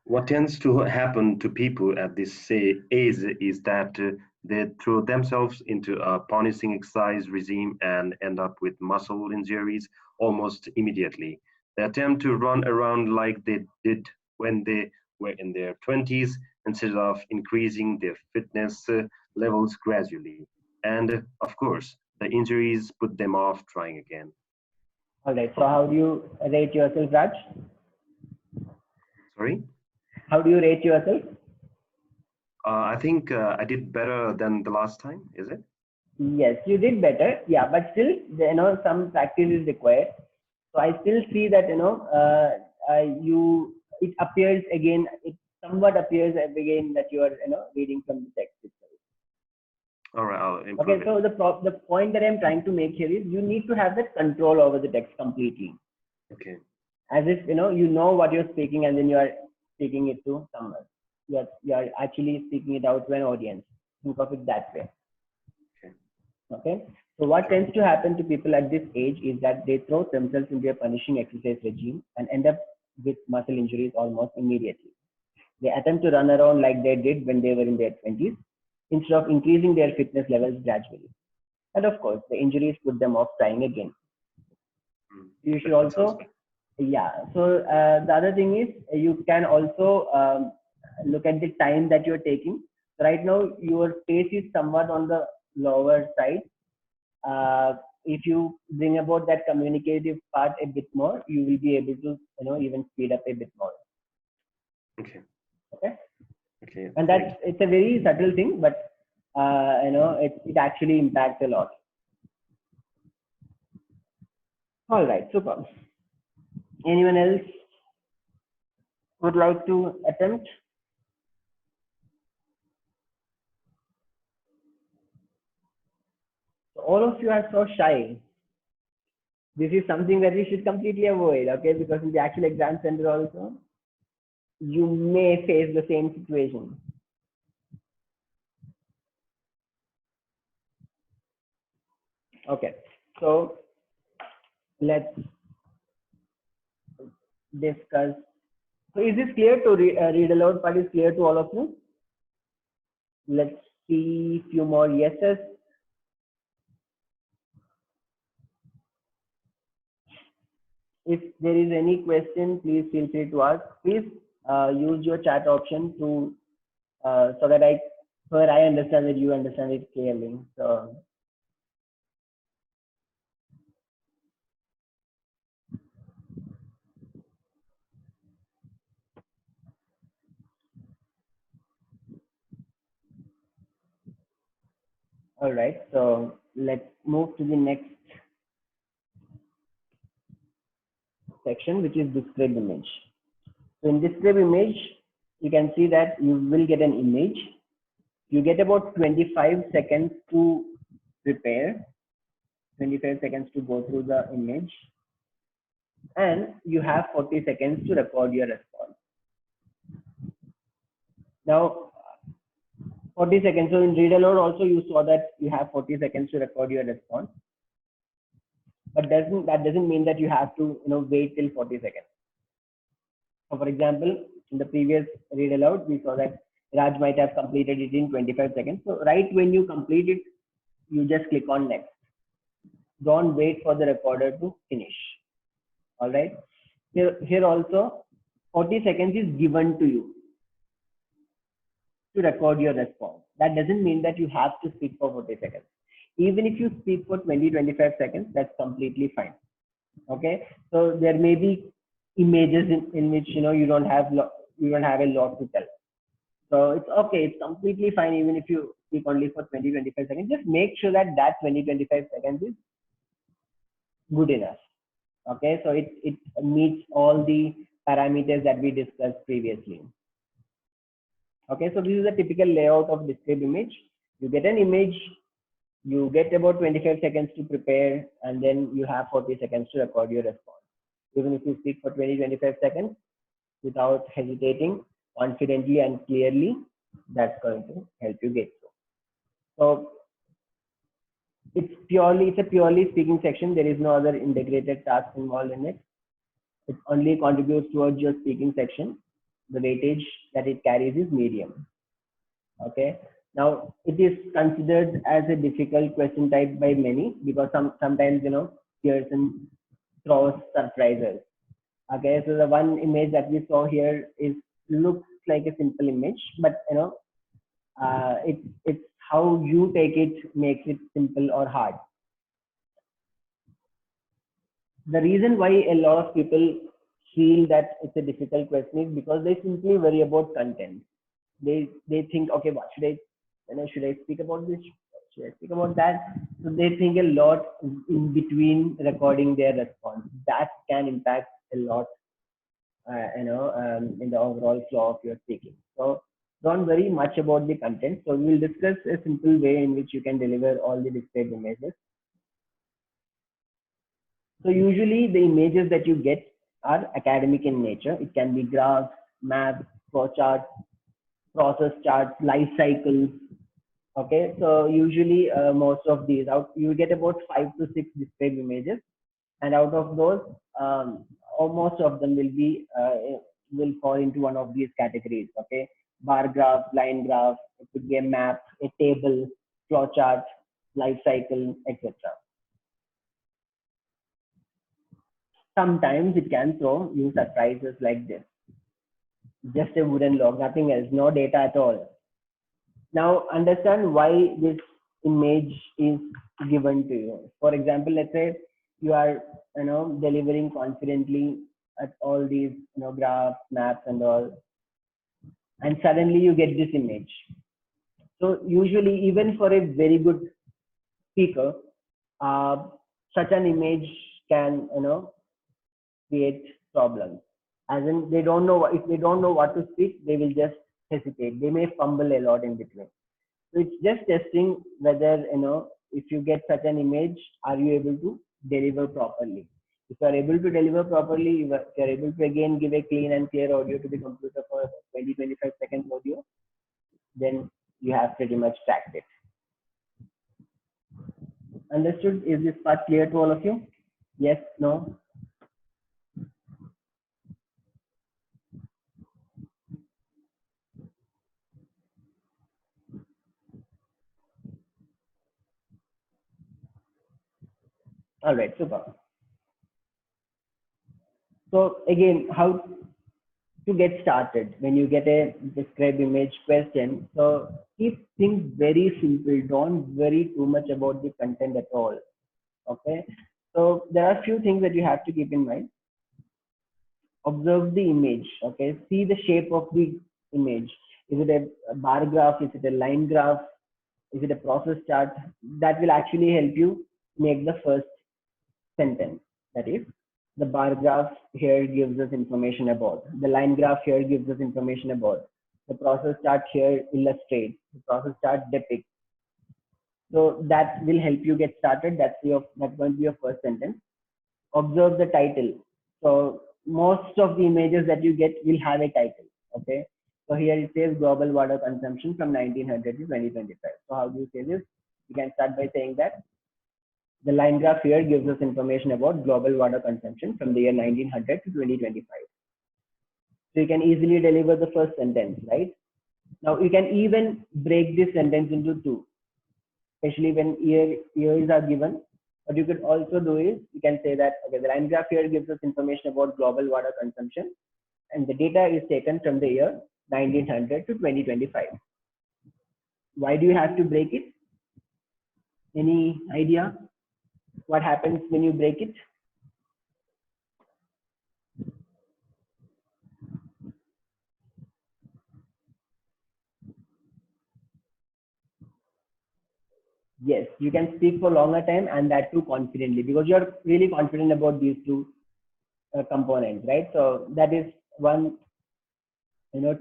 What tends to happen to people at this age is that they throw themselves into a punishing exercise regime and end up with muscle injuries almost immediately. They attempt to run around like they did when they were in their 20s instead of increasing their fitness levels gradually. And of course, The injuries put them off trying again. All right. So how do you rate yourself, Raj? Sorry? How do you rate yourself? I think I did better than the last time, is it? Yes, you did better. Yeah, but still, some practice is required. So I still see that, it appears again, it somewhat appears again that you are, reading from the text itself. All right, I'll improve Okay, it. so the point that I'm trying to make here is you need to have that control over the text completely. Okay. As if, you know what you're speaking and then you are speaking it to someone. You are actually speaking it out to an audience. Think of it that way. Okay. So what tends to happen to people at this age is that they throw themselves into a punishing exercise regime and end up with muscle injuries almost immediately. They attempt to run around like they did when they were in their 20s instead of increasing their fitness levels gradually. And of course, the injuries put them off trying again. You should also, yeah. So the other thing is you can also look at the time that you're taking. Right now, your pace is somewhat on the lower side. If you bring about that communicative part a bit more, you will be able to, even speed up a bit more. Okay. Okay. Okay. And it's a very subtle thing, but it actually impacts a lot. All right, super. Anyone else would like to attempt? All of you are so shy. This is something that we should completely avoid, okay? Because in the actual exam center also, you may face the same situation. Okay, so let's discuss. So is this clear to read aloud part is clear to all of you? Let's see few more yeses. If there is any question, please feel free to ask. Please use your chat option to so that I understand that you understand it clearly. So all right, so let's move to the next section, which is describe image. So in describe image, you can see that you will get an image. You get about 25 seconds to prepare, 25 seconds to go through the image, and you have 40 seconds to record your response. Now, 40 seconds. So in read aloud also you saw that you have 40 seconds to record your response. But that doesn't mean that you have to wait till 40 seconds. So for example, in the previous read aloud, we saw that Raj might have completed it in 25 seconds. So right when you complete it, you just click on next. Don't wait for the recorder to finish. All right. Here also 40 seconds is given to you to record your response. That doesn't mean that you have to speak for 40 seconds. Even if you speak for 20-25 seconds, that's completely fine. Okay. So there may be images in which you don't have a lot to tell. So it's okay. It's completely fine even if you speak only for 20-25 seconds. Just make sure that 20-25 seconds is good enough. Okay. So it meets all the parameters that we discussed previously. Okay, so this is a typical layout of describe image. You get an image, you get about 25 seconds to prepare, and then you have 40 seconds to record your response. Even if you speak for 20-25 seconds without hesitating, confidently and clearly, that's going to help you get through. So it's a purely speaking section. There is no other integrated task involved in it. It only contributes towards your speaking section. The weightage that it carries is medium. Okay. Now it is considered as a difficult question type by many because sometimes Pearson throws surprises. Okay, so the one image that we saw here looks like a simple image, but it's how you take it makes it simple or hard. The reason why a lot of people feel that it's a difficult question is because they simply worry about content. They think, okay, what should I, should I speak about this? Should I speak about that? So they think a lot in between recording their response. That can impact a lot, in the overall flow of your speaking. So don't worry much about the content. So we will discuss a simple way in which you can deliver all the displayed images. So usually the images that you get are academic in nature. It can be graphs, maps, flow charts, process charts, life cycles. Okay, so usually most of these out you get about 5 to 6 displayed images, and out of those, almost of them will fall into one of these categories. Okay, bar graph, line graph, it could be a map, a table, flow chart, life cycle, etc. Sometimes it can throw you surprises like this. Just a wooden log, nothing else, no data at all. Now understand why this image is given to you. For example, let's say you are delivering confidently at all these graphs, maps and all, and suddenly you get this image. So usually even for a very good speaker, uh, such an image can create problems. As in, they don't know if they don't know what to speak, they will just hesitate. They may fumble a lot in between. So it's just testing whether if you get such an image, are you able to deliver properly? If you are able to deliver properly, if you are able to again give a clean and clear audio to the computer for 20-25 seconds audio, then you have pretty much cracked it. Understood? Is this part clear to all of you? Yes, no? All right, super. So again, how to get started when you get a describe image question? So keep things very simple. Don't worry too much about the content at all. Okay. So there are a few things that you have to keep in mind. Observe the image. Okay. See the shape of the image. Is it a bar graph? Is it a line graph? Is it a process chart? That will actually help you make the first sentence. That is, the bar graph here gives us information about. The line graph here gives us information about. The process chart here illustrates. The process chart depicts. So that will help you get started. That's going to be your first sentence. Observe the title. So most of the images that you get will have a title. Okay. So here it says global water consumption from 1900 to 2025. So how do you say this? You can start by saying that the line graph here gives us information about global water consumption from the year 1900 to 2025. So you can easily deliver the first sentence, right? Now you can even break this sentence into two, especially when years are given. What you could also do is you can say that, okay, the line graph here gives us information about global water consumption, and the data is taken from the year 1900 to 2025. Why do you have to break it? Any idea what happens when you break it? Yes, you can speak for longer time, and that too confidently, because you're really confident about these two components, right? So that is one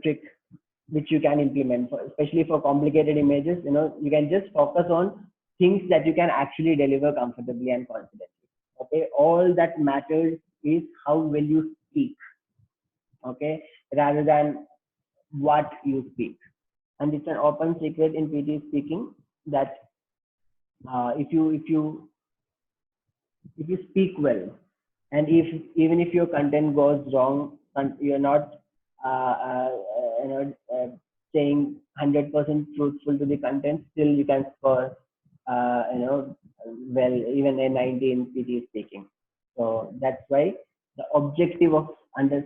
trick which you can implement, especially for complicated images. You can just focus on things that you can actually deliver comfortably and confidently. Okay, all that matters is how well you speak. Okay, rather than what you speak. And it's an open secret in PT speaking that if you speak well, and even if your content goes wrong and you're not uh, uh, saying 100% truthful to the content, still you can score well, even a 90 in PT speaking. So that's why the objective of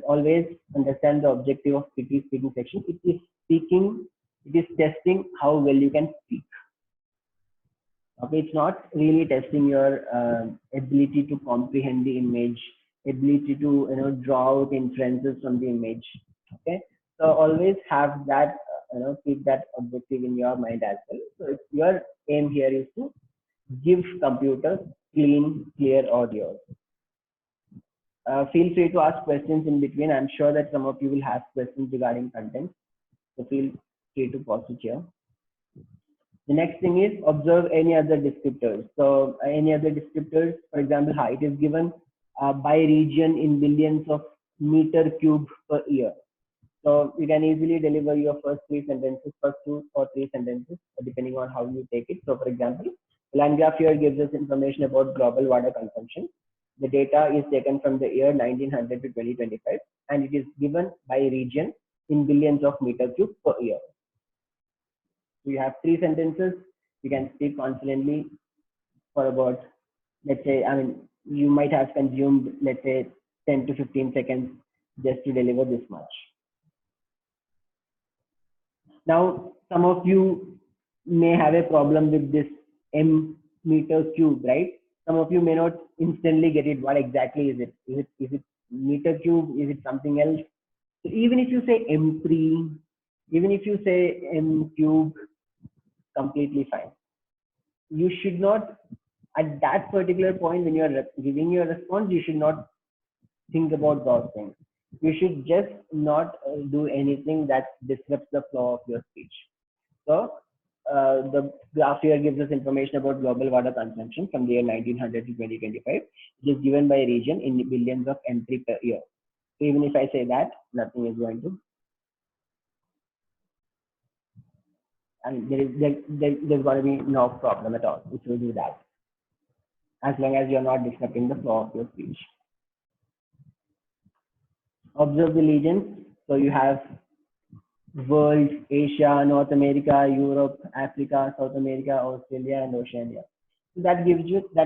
always understand the objective of PT speaking section. It is testing how well you can speak. Okay, it's not really testing your ability to comprehend the image, ability to draw out inferences from the image. Okay, so always have that keep that objective in your mind as well. So if your aim here is to give computers clean, clear audio. Feel free to ask questions in between. I'm sure that some of you will have questions regarding content, so feel free to pause it here. The next thing is observe any other descriptors. So any other descriptors, for example, height is given by region in billions of meter cube per year. So you can easily deliver your first three sentences, first 2 or 3 sentences, depending on how you take it. So for example, land graph here gives us information about global water consumption. The data is taken from the year 1900 to 2025, and it is given by region in billions of meter cube per year. So you have 3 sentences. You can speak confidently for about, let's say, you might have consumed, let's say, 10 to 15 seconds just to deliver this much. Now, some of you may have a problem with this m meter cube, right? Some of you may not instantly get it. What exactly is it? Is it meter cube? Is it something else? So even if you say m3, even if you say m cube, completely fine. You should not, at that particular point when you are giving your response, you should not think about those things. You should just not do anything that disrupts the flow of your speech. So the graph here gives us information about global water consumption from the year 1900 to 2025. It is given by region in billions of m3 per year. So even if I say that, nothing is going to, and there's going to be no problem at all if you do that, as long as you're not disrupting the flow of your speech. Observe the regions. So you have world, Asia, North America, Europe, Africa, South America, Australia, and Oceania. So that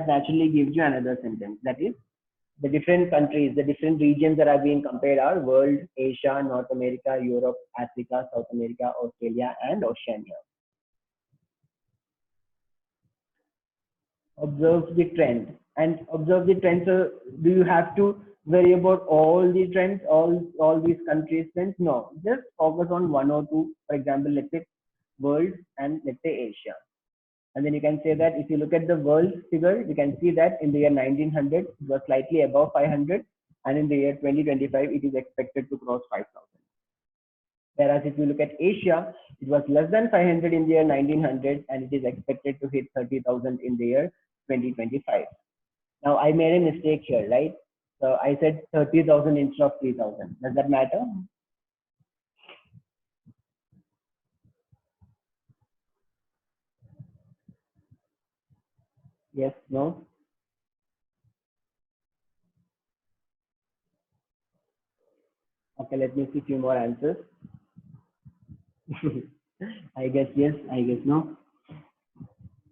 naturally gives you another sentence. That is, the different countries, the different regions that are being compared are world, Asia, North America, Europe, Africa, South America, Australia, and Oceania. Observe the trend and observe the trend. So do you have to worry about all the trends, all these countries trends? No, just focus on 1 or 2. For example, let's say world and let's say Asia. And then you can say that if you look at the world figure, you can see that in the year 1900 it was slightly above 500, and in the year 2025 it is expected to cross 5,000. Whereas if you look at Asia, it was less than 500 in the year 1900, and it is expected to hit 30,000 in the year 2025. Now I made a mistake here, right? So I said 30,000 instead of 3,000. Does that matter? Yes, no? Okay, let me see a few more answers. I guess yes, I guess no.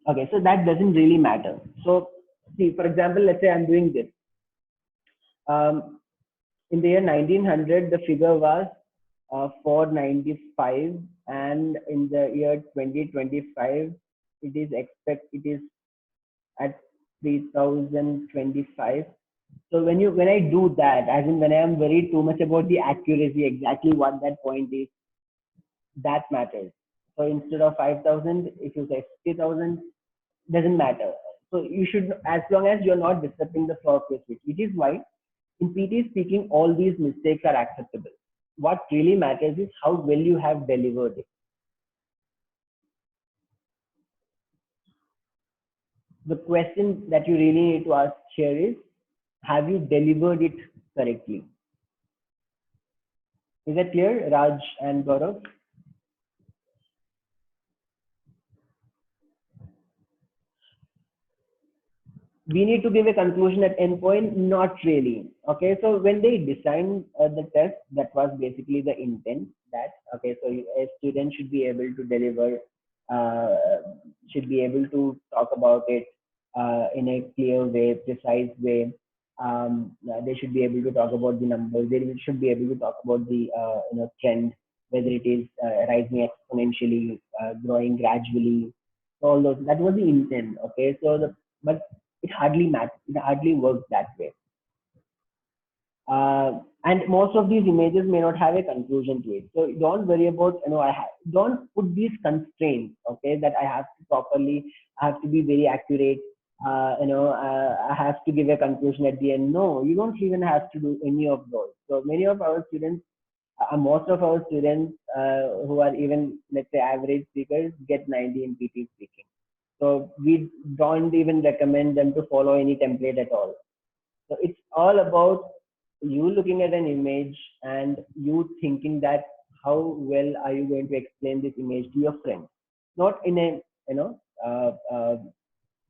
Okay, so that doesn't really matter. So see, for example, let's say I'm doing this. In the year 1900, the figure was 495, and in the year 2025, it is at 3025. So when I do that, as in when I am worried too much about the accuracy, exactly what that point is, that matters. So instead of 5,000, if you say 50,000, doesn't matter. So you should, as long as you're not disrupting the flow of your speech, which is why in PT speaking, all these mistakes are acceptable. What really matters is how well you have delivered it. The question that you really need to ask here is, have you delivered it correctly? Is that clear, Raj and Gaurav? We need to give a conclusion at end point? Not really. Okay, so when they designed the test, that was basically the intent that, okay, so a student should be able to deliver, should be able to talk about it in a clear way, precise way. They should be able to talk about the numbers. They should be able to talk about the trend, whether it is rising exponentially, growing gradually, all those. That was the intent. Okay, so but it hardly matters. It hardly works that way. And most of these images may not have a conclusion to it. So don't worry about, don't put these constraints, okay, that I have to properly, I have to be very accurate, I have to give a conclusion at the end. No, you don't even have to do any of those. So many of our students, most of our students who are even, let's say, average speakers get 90 in PT speaking. So we don't even recommend them to follow any template at all. So it's all about you looking at an image and you thinking that how well are you going to explain this image to your friends, not in a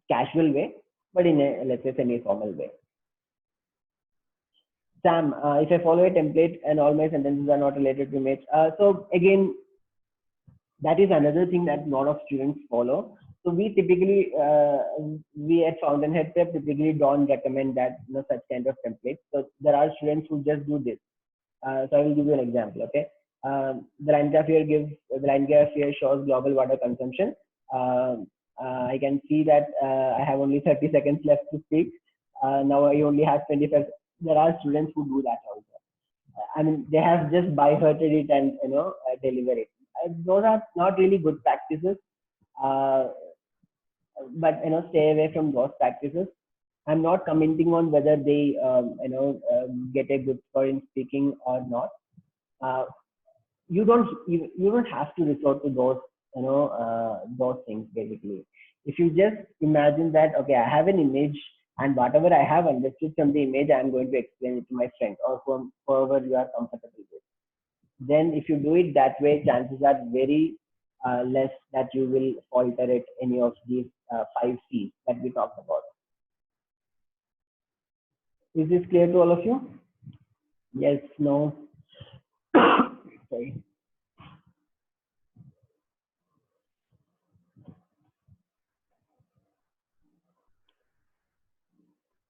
casual way, but in a, let's say, semi-formal way. Sam, if I follow a template and all my sentences are not related to image, so again, that is another thing that a lot of students follow. So we typically, we at Fountainhead Prep typically don't recommend that, such kind of templates. So there are students who just do this. So I will give you an example. Okay, the line graph here shows global water consumption. I can see that I have only 30 seconds left to speak. Now I only have 25. There are students who do that also. I mean, they have just by hearted it and deliver it. Those are not really good practices. But stay away from those practices. I'm not commenting on whether they get a good score in speaking or not. You don't have to resort to those things. Basically, if you just imagine that, okay, I have an image and whatever I have understood from the image, I'm going to explain it to my friend or whoever you are comfortable with. Then if you do it that way, chances are very less that you will falter at any of these 5 C's that we talked about. Is this clear to all of you? Yes, no? Sorry.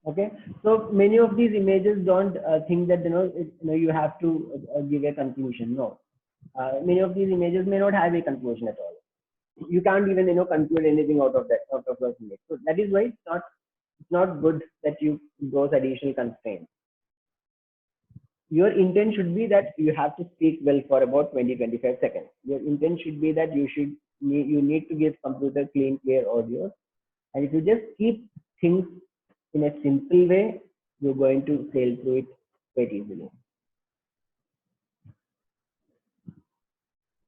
Okay, so many of these images don't think that you have to give a conclusion. No, many of these images may not have a conclusion at all. You can't even conclude anything out of those images. So that is why it's not good that you those additional constraints. Your intent should be that you have to speak well for about 20-25 seconds. Your intent should be that you need to give computer clean, clear audio. And if you just keep things in a simple way, you're going to sail through it quite easily.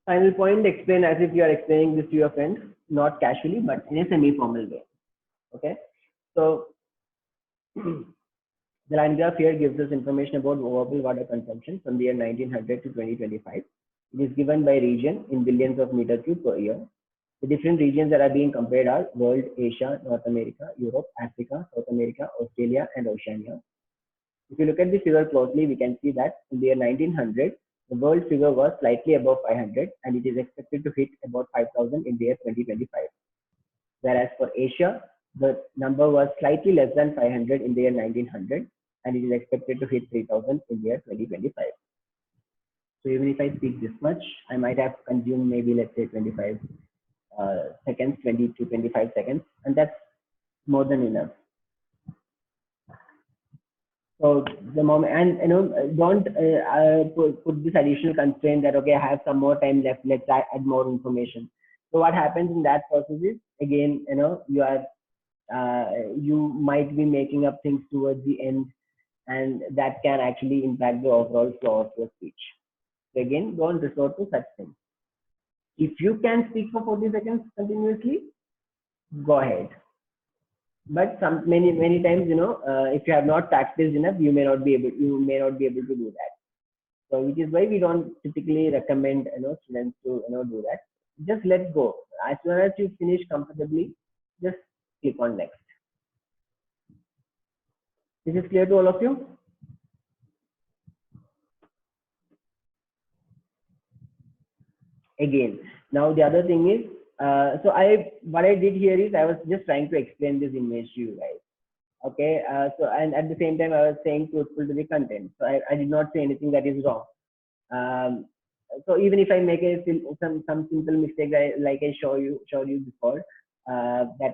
Final point, explain as if you are explaining this to your friend, not casually, but in a semi-formal way. Okay, so the line graph here gives us information about global water consumption from the year 1900 to 2025. It is given by region in billions of meter cube per year. The different regions that are being compared are world, Asia, North America, Europe, Africa, South America, Australia, and Oceania. If you look at the figure closely, we can see that in the year 1900, the world figure was slightly above 500, and it is expected to hit about 5,000 in the year 2025. Whereas for Asia, the number was slightly less than 500 in the year 1900, and it is expected to hit 3,000 in the year 2025. So even if I speak this much, I might have consumed maybe, let's say, 25 seconds, 20 to 25 seconds, and that's more than enough. So the moment, and don't put this additional constraint that, okay, I have some more time left, let's add more information. So what happens in that process is, again, you are you might be making up things towards the end, and that can actually impact the overall flow of your speech. So again, don't resort to such things. If you can speak for 40 seconds continuously, go ahead. But many times, if you have not practiced enough, you may not be able to do that. So which is why we don't typically recommend students to do that. Just let go. As soon as you finish comfortably, just click on next. This is clear to all of you? Again, now the other thing is, so what I did here is I was just trying to explain this image to you guys. Okay, so and at the same time I was saying truthful to the content. So I did not say anything that is wrong. So even if I make some simple mistake like I showed you before, that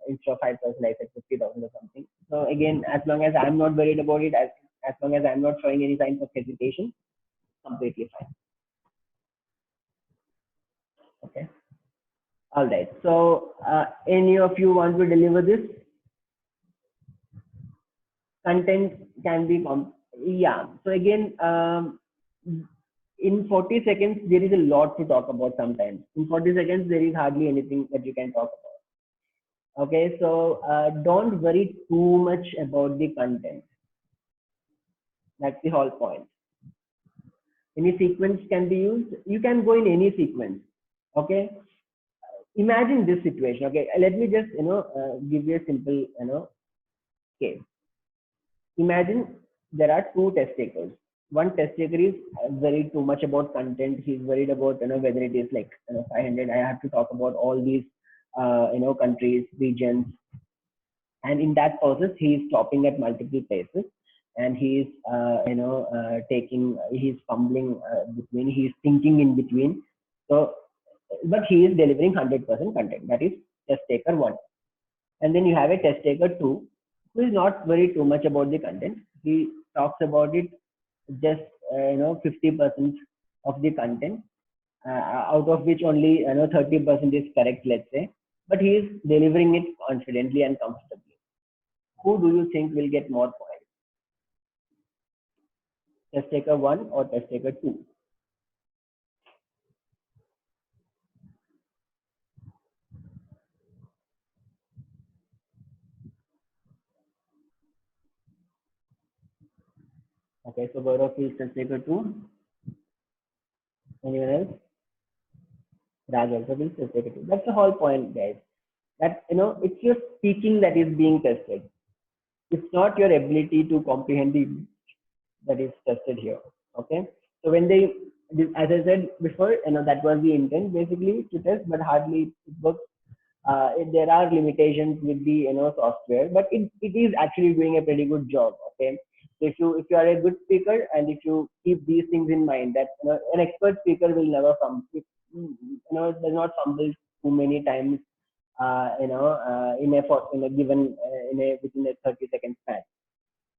instead of 5,000 I said 50,000 or something. So again, as long as I'm not worried about it, as long as I'm not showing any signs of hesitation, completely fine. Okay. All right. So any of you want to deliver this? Content can be yeah. So again, in 40 seconds there is a lot to talk about. Sometimes in 40 seconds there is hardly anything that you can talk about. Okay, so don't worry too much about the content. That's the whole point. Any sequence can be used. You can go in any sequence. Okay, imagine this situation. Okay, let me just give you a simple case. Imagine there are two test takers. One test taker is worried too much about content. He's worried about whether it is like 500. I have to talk about all these countries, regions, and in that process he is stopping at multiple places, and he is he's fumbling between. He is thinking in between. So, but he is delivering 100% content. That is test taker one. And then you have a test taker two, who is not worried too much about the content. He talks about it just 50% of the content, out of which only 30% is correct, let's say, but he is delivering it confidently and comfortably. Who do you think will get more points? Test taker one or test taker two? Okay, so Gaurav is test taker two. Anyone else? Raj also will test taker two. That's the whole point, guys. That it's your speaking that is being tested. It's not your ability to comprehend the that is tested here. Okay, so when they, as I said before, that was the intent basically to test, but hardly it works. There are limitations with the software, but it is actually doing a pretty good job. Okay, so if you are a good speaker and if you keep these things in mind, that an expert speaker will never does not fumble too many times in a given within a 30-second span.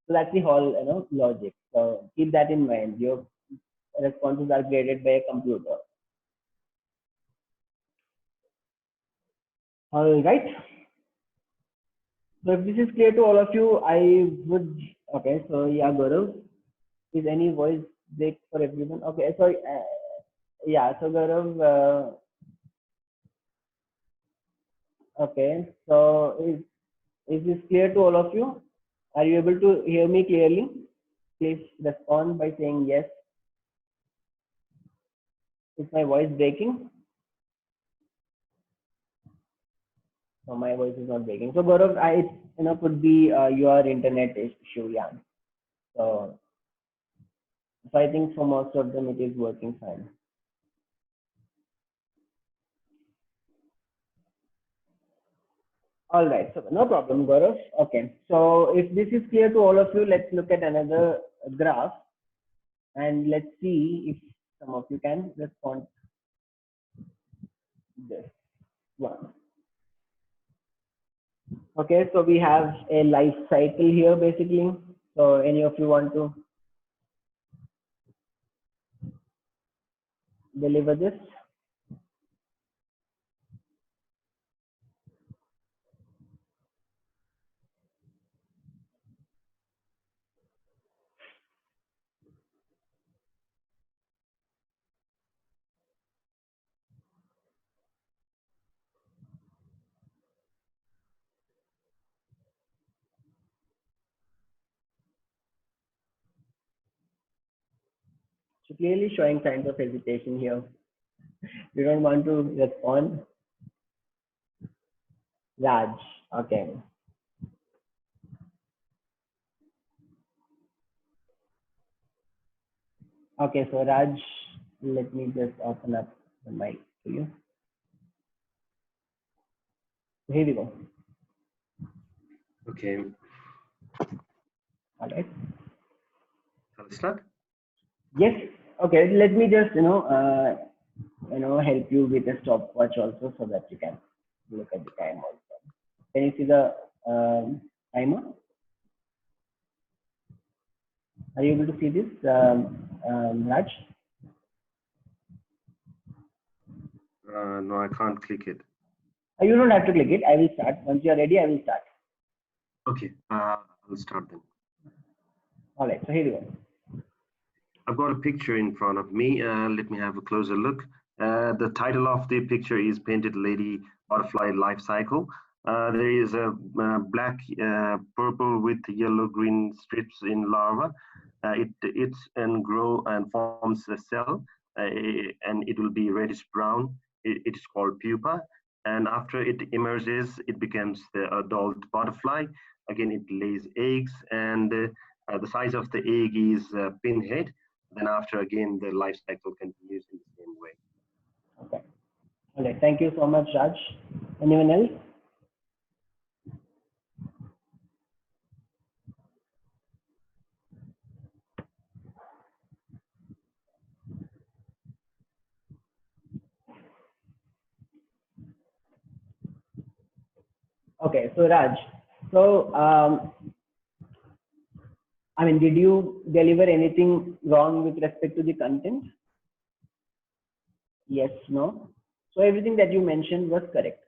So that's the whole logic. So keep that in mind. Your responses are graded by a computer. All right. So if this is clear to all of you, I would. Okay. So yeah, Gaurav, is any voice break for everyone? Okay. So yeah. So Gaurav. Okay. So is this clear to all of you? Are you able to hear me clearly? Please respond by saying yes. Is my voice breaking? So my voice is not breaking. So Gaurav, could be your internet issue, yeah. So I think for most of them it is working fine. All right, so no problem, Gaurav. Okay, so if this is clear to all of you, let's look at another graph, and let's see if some of you can respond this one. Okay, so we have a life cycle here basically. So any of you want to deliver this? So clearly showing signs of hesitation here. You don't want to respond? Raj, okay. Okay, so Raj, let me just open up the mic for you. Here we go. Okay. All right. Shall we start? Yes. Okay. Let me just help you with a stopwatch also so that you can. look at the time also. Can you see the timer? Are you able to see this, Raj? No, I can't click it. You don't have to click it. I will start. Once you are ready, I will start. Okay, I'll start then. All right, so here we go. I've got a picture in front of me. Let me have a closer look. The title of the picture is Painted Lady Butterfly Life Cycle. There is a black, purple with yellow-green strips in larva. It eats and grow and forms a cell, and it will be reddish-brown. It is called pupa. And after it emerges, it becomes the adult butterfly. Again, it lays eggs, and the size of the egg is pinhead. Then after, again, the life cycle continues in the same way. Okay. All right. Thank you so much, Raj. Anyone else? Okay. So Raj, so I mean, did you deliver anything wrong with respect to the content? Yes, no. So everything that you mentioned was correct,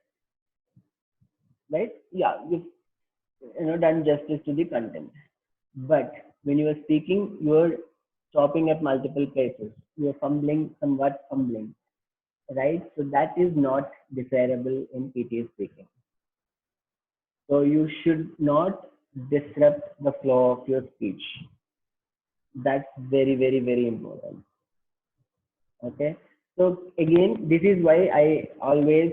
right? Yeah, you've done justice to the content. But when you were speaking, you were stopping at multiple places. You were fumbling, somewhat fumbling, right? So that is not desirable in PTA speaking. So you should not disrupt the flow of your speech. That's very, very, very important. Okay. So again, this is why I always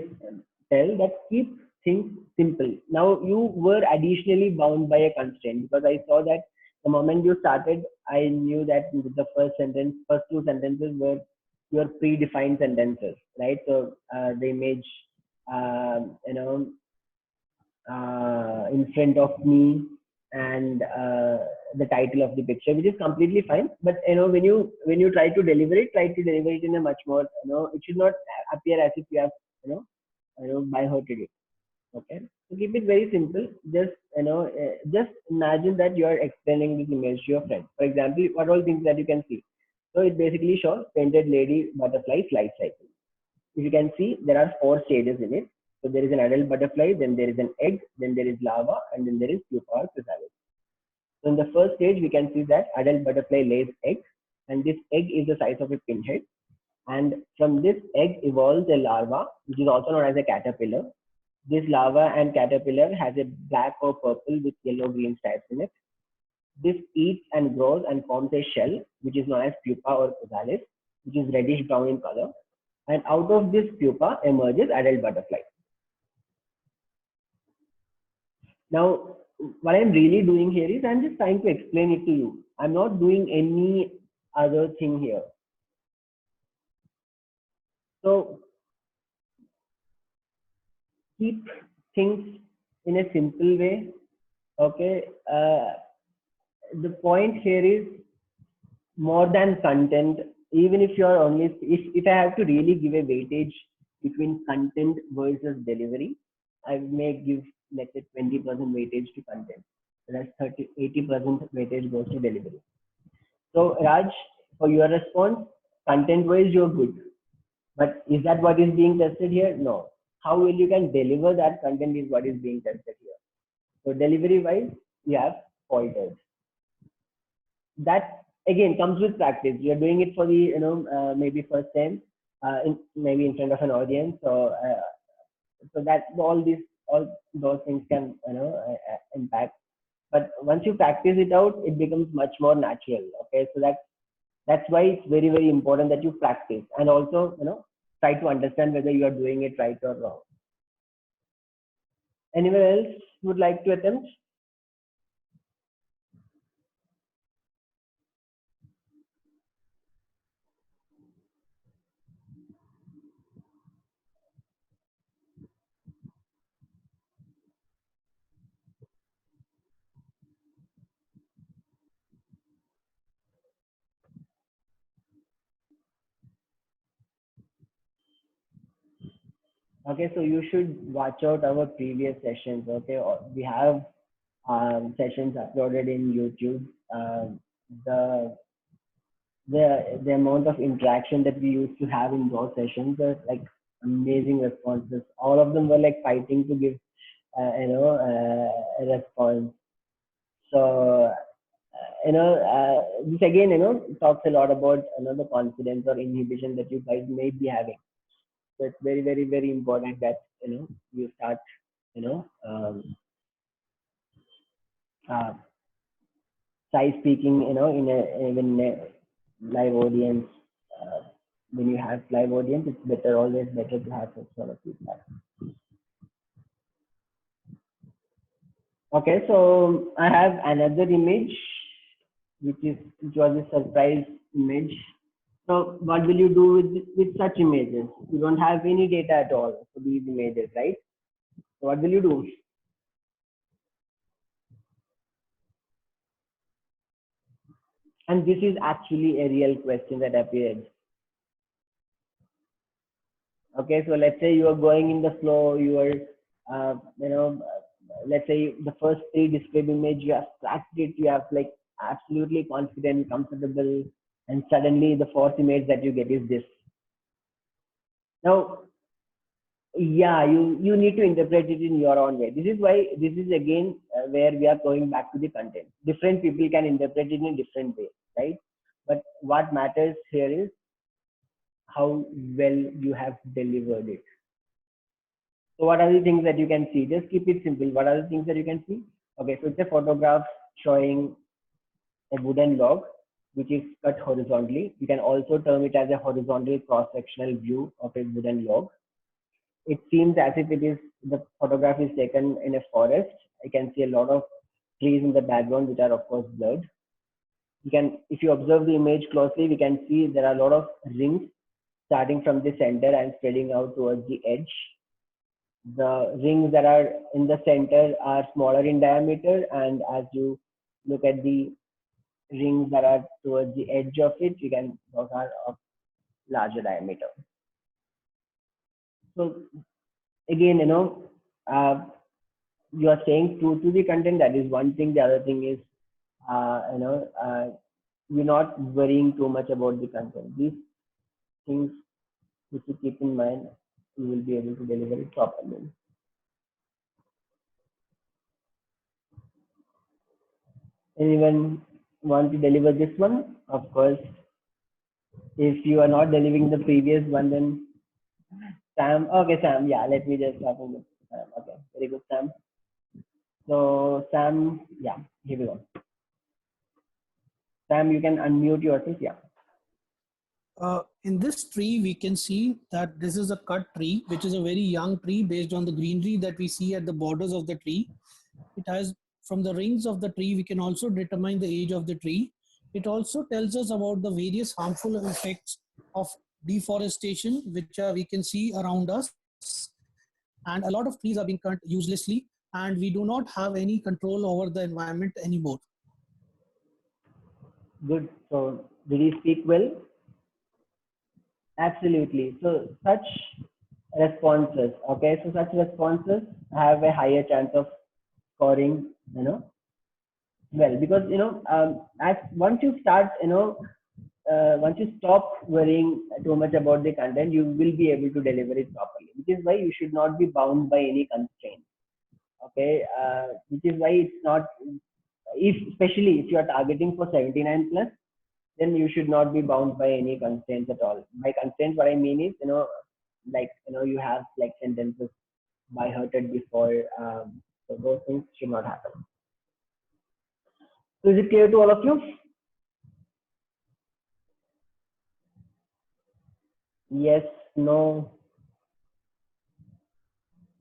tell that keep things simple. Now you were additionally bound by a constraint, because I saw that the moment you started, I knew that the first two sentences were your predefined sentences, right? So the image, you know, in front of me, and the title of the picture, which is completely fine. But when you try to deliver it in a much more, it should not appear as if you have by hearted it. Okay, so keep it very simple. Just just imagine that you are explaining this image to your friend. For example, what all things that you can see. So it basically shows Painted Lady Butterfly's life cycle. If you can see, there are 4 stages in it. So there is an adult butterfly, then there is an egg, then there is larva, and then there is pupa or chrysalis. So in the first stage, we can see that adult butterfly lays eggs, and this egg is the size of a pinhead. And from this egg evolves a larva, which is also known as a caterpillar. This larva and caterpillar has a black or purple with yellow-green stripes in it. This eats and grows and forms a shell, which is known as pupa or chrysalis, which is reddish-brown in color. And out of this pupa emerges adult butterfly. Now, what I'm really doing here is I'm just trying to explain it to you. I'm not doing any other thing here. So keep things in a simple way. Okay. The point here is more than content. Even if you're only, if I have to really give a weightage between content versus delivery, I may give, let's say, 20% weightage to content. That's 80% weightage goes to delivery. So Raj, for your response, content wise, you're good. But is that what is being tested here? No. How well you can deliver that content is what is being tested here. So delivery wise, you have faltered. That again comes with practice. You're doing it for the maybe first time, maybe in front of an audience. So that all those things can impact. But once you practice it out, it becomes much more natural. Okay, so that's why it's very, very important that you practice, and also try to understand whether you are doing it right or wrong. Anyone else would like to attempt? Okay, so you should watch out our previous sessions. Okay, we have sessions uploaded in YouTube. The the amount of interaction that we used to have in those sessions are like amazing responses. All of them were like fighting to give a response. So this again talks a lot about the confidence or inhibition that you guys may be having. So it's very, very, very important that you start you know um, uh, try speaking in a live audience. uh, when you have live audience, it's better, always better to have such sort of feedback. Okay, so I have another image which was a surprise image. So what will you do with such images? You don't have any data at all for these images, right? So what will you do? And this is actually a real question that appeared. Okay, so let's say you are going in the flow, you are, let's say the first three describe image, you have cracked it, you have like absolutely confident, comfortable, and suddenly the fourth image that you get is this. Now, yeah, you need to interpret it in your own way. This is why this is again where we are going back to the content. Different people can interpret it in different ways, right? But what matters here is how well you have delivered it. So what are the things that you can see? Just keep it simple. What are the things that you can see? Okay, so it's a photograph showing a wooden log which is cut horizontally. You can also term it as a horizontal cross-sectional view of a wooden log. It seems as if the photograph is taken in a forest. I can see a lot of trees in the background which are of course blurred. If you observe the image closely, we can see there are a lot of rings starting from the center and spreading out towards the edge. The rings that are in the center are smaller in diameter, and as you look at the rings that are towards the edge of it, those are of larger diameter. So again, you are staying true to the content. That is one thing. The other thing is, you're not worrying too much about the content. These things, if you keep in mind, you will be able to deliver it properly. Anyone want to deliver this one? Of course, if you are not delivering the previous one, then Sam. Okay, Sam. Yeah, let me just start with Sam. Okay, very good, Sam. So Sam, yeah, here we go. Sam, you can unmute yourself. Yeah. In this tree, we can see that this is a cut tree, which is a very young tree based on the greenery that we see at the borders of the tree. It has, from the rings of the tree, we can also determine the age of the tree. It also tells us about the various harmful effects of deforestation, which we can see around us. And a lot of trees are being cut uselessly, and we do not have any control over the environment anymore. Good. So did he speak well? Absolutely. So such responses, okay, so such responses have a higher chance of scoring, well, because as once you start, once you stop worrying too much about the content, you will be able to deliver it properly. Which is why you should not be bound by any constraints. Okay, which is why it's not, especially if you are targeting for 79 plus, then you should not be bound by any constraints at all. By constraints, what I mean is, you have like sentences by hurted before, so those things should not happen. So is it clear to all of you? Yes, no.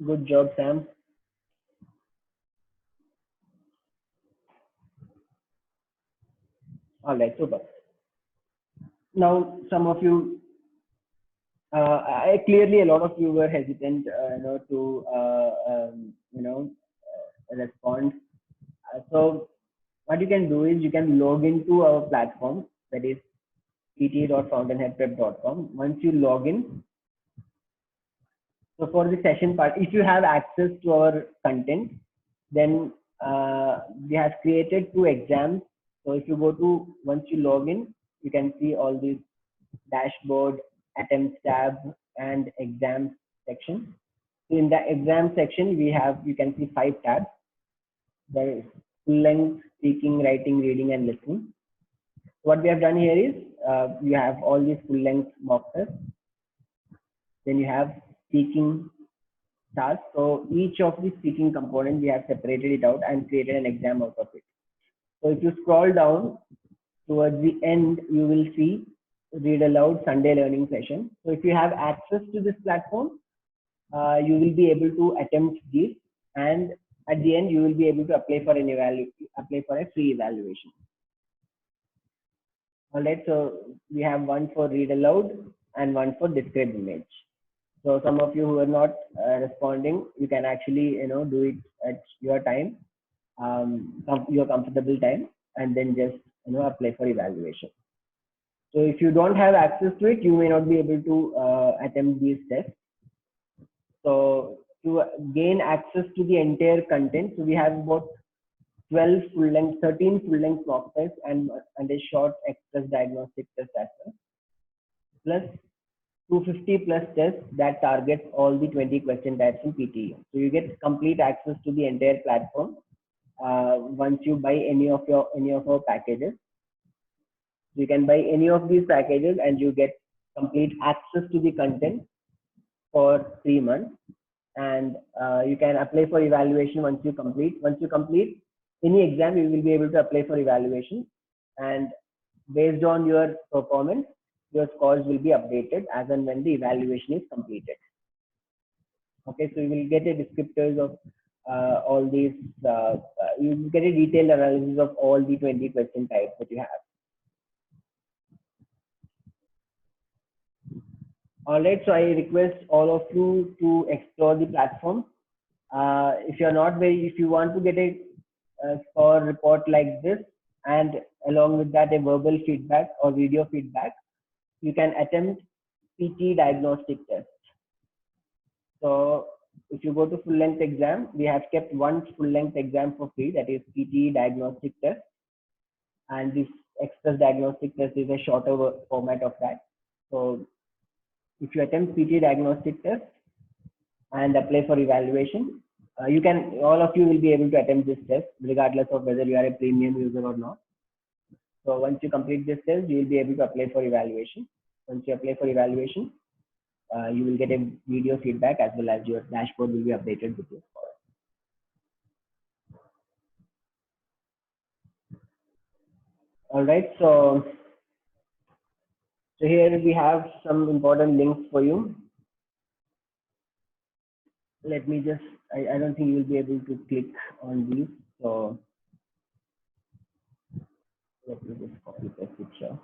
Good job, Sam. All right, super. Now, some of you, clearly a lot of you were hesitant, to, respond. So what you can do is you can log into our platform, that is pt.fountainheadprep.com. Once you log in, So for the session part, if you have access to our content, then we have created 2 exams. So if you go to, once you log in, you can see all these dashboard, attempts tab, and exams section. So in the exam section, you can see 5 tabs. There is full length, speaking, writing, reading, and listening. What we have done here is you have all these full length mock tests. Then you have speaking task. So each of the speaking component, we have separated it out and created an exam out of it. So if you scroll down towards the end, you will see read aloud Sunday learning session. So if you have access to this platform, you will be able to attempt these, and at the end, you will be able to apply for a free evaluation. All right. So we have one for read aloud and one for describe image. So some of you who are not responding, you can actually do it at your time, your comfortable time, and then just apply for evaluation. So if you don't have access to it, you may not be able to attempt these tests. So to gain access to the entire content, so we have about 12 full length, 13 full length mock tests and a short express diagnostic test as well, plus 250 plus tests that targets all the 20 question types in PTE. So you get complete access to the entire platform once you buy any of our packages. You can buy any of these packages and you get complete access to the content for 3 months, and you can apply for evaluation once you complete. Once you complete any exam, you will be able to apply for evaluation, and based on your performance, your scores will be updated as and when the evaluation is completed. Okay, so you will get a descriptors of all these, you will get a detailed analysis of all the 20 question types that you have. All right, so I request all of you to explore the platform. If you want to get a score report like this, and along with that a verbal feedback or video feedback, you can attempt PT diagnostic test. So if you go to full length exam, we have kept one full length exam for free, that is PT diagnostic test, and this express diagnostic test is a shorter format of that. So if you attempt PT diagnostic test and apply for evaluation, all of you will be able to attempt this test regardless of whether you are a premium user or not. So once you complete this test, you will be able to apply for evaluation. Once you apply for evaluation, you will get a video feedback as well as your dashboard will be updated with your score. All right, so here we have some important links for you. Let me just, I don't think you will be able to click on these. So let me just copy the picture.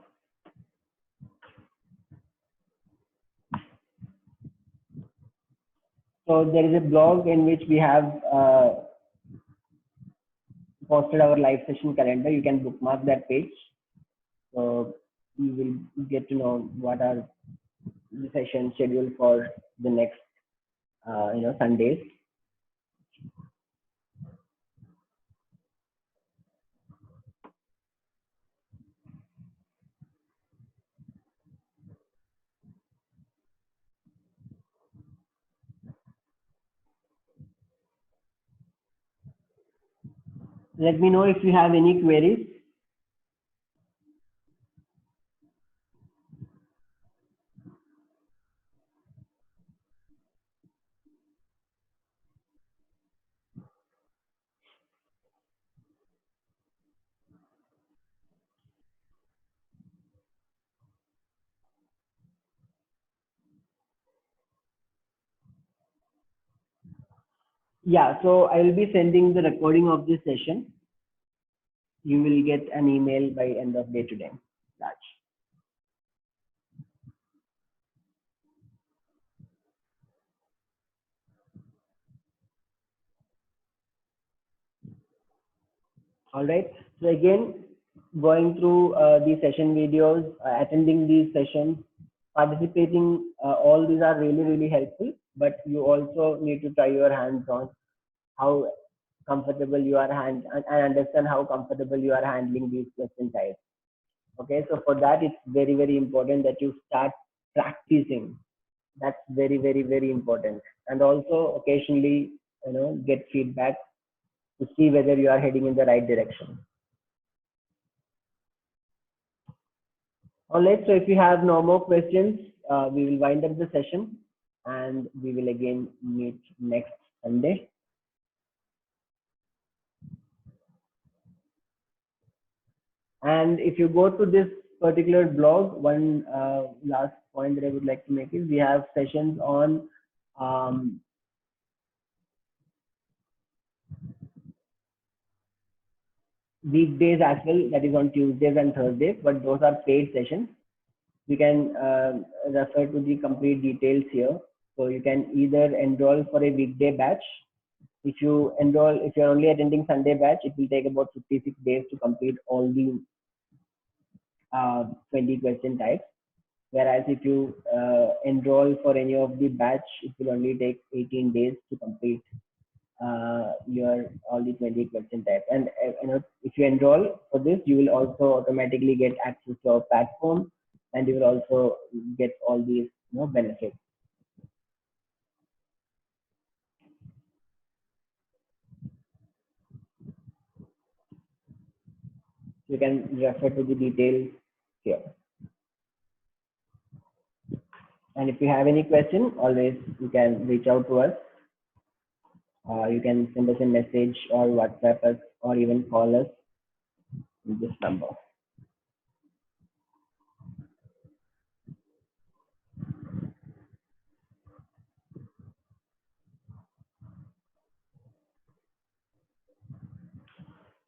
So there is a blog in which we have posted our live session calendar. You can bookmark that page. So you will get to know what are the sessions scheduled for the next Sundays. Let me know if you have any queries. Yeah, so I will be sending the recording of this session. You will get an email by end of day today. Raj. All right. So again, going through the session videos, attending these sessions, participating, all these are really, really helpful. but you also need to try your hands on how comfortable you are and understand how comfortable you are handling these question types. Okay, so for that, it's very, very important that you start practicing. That's very, very, very important. And also occasionally, get feedback to see whether you are heading in the right direction. All right, so if you have no more questions, we will wind up the session and we will again meet next Sunday. And if you go to this particular blog, one last point that I would like to make is we have sessions on weekdays as well, that is on Tuesdays and Thursdays, but those are paid sessions. You can refer to the complete details here. So you can either enroll for a weekday batch. If you enroll, if you're only attending Sunday batch, it will take about 56 days to complete all the 20 question types. Whereas if you enroll for any of the batch, it will only take 18 days to complete your all the 20 question types. And if you enroll for this, you will also automatically get access to our platform, and you will also get all these benefits. You can refer to the details here. And if you have any question, always you can reach out to us. You can send us a message or WhatsApp us or even call us in this number.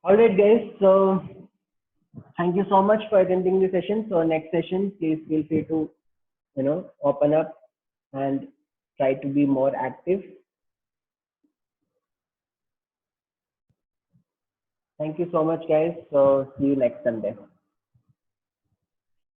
All right, guys. So thank you so much for attending the session. So next session, please feel free to open up and try to be more active. Thank you so much, guys. So see you next Sunday.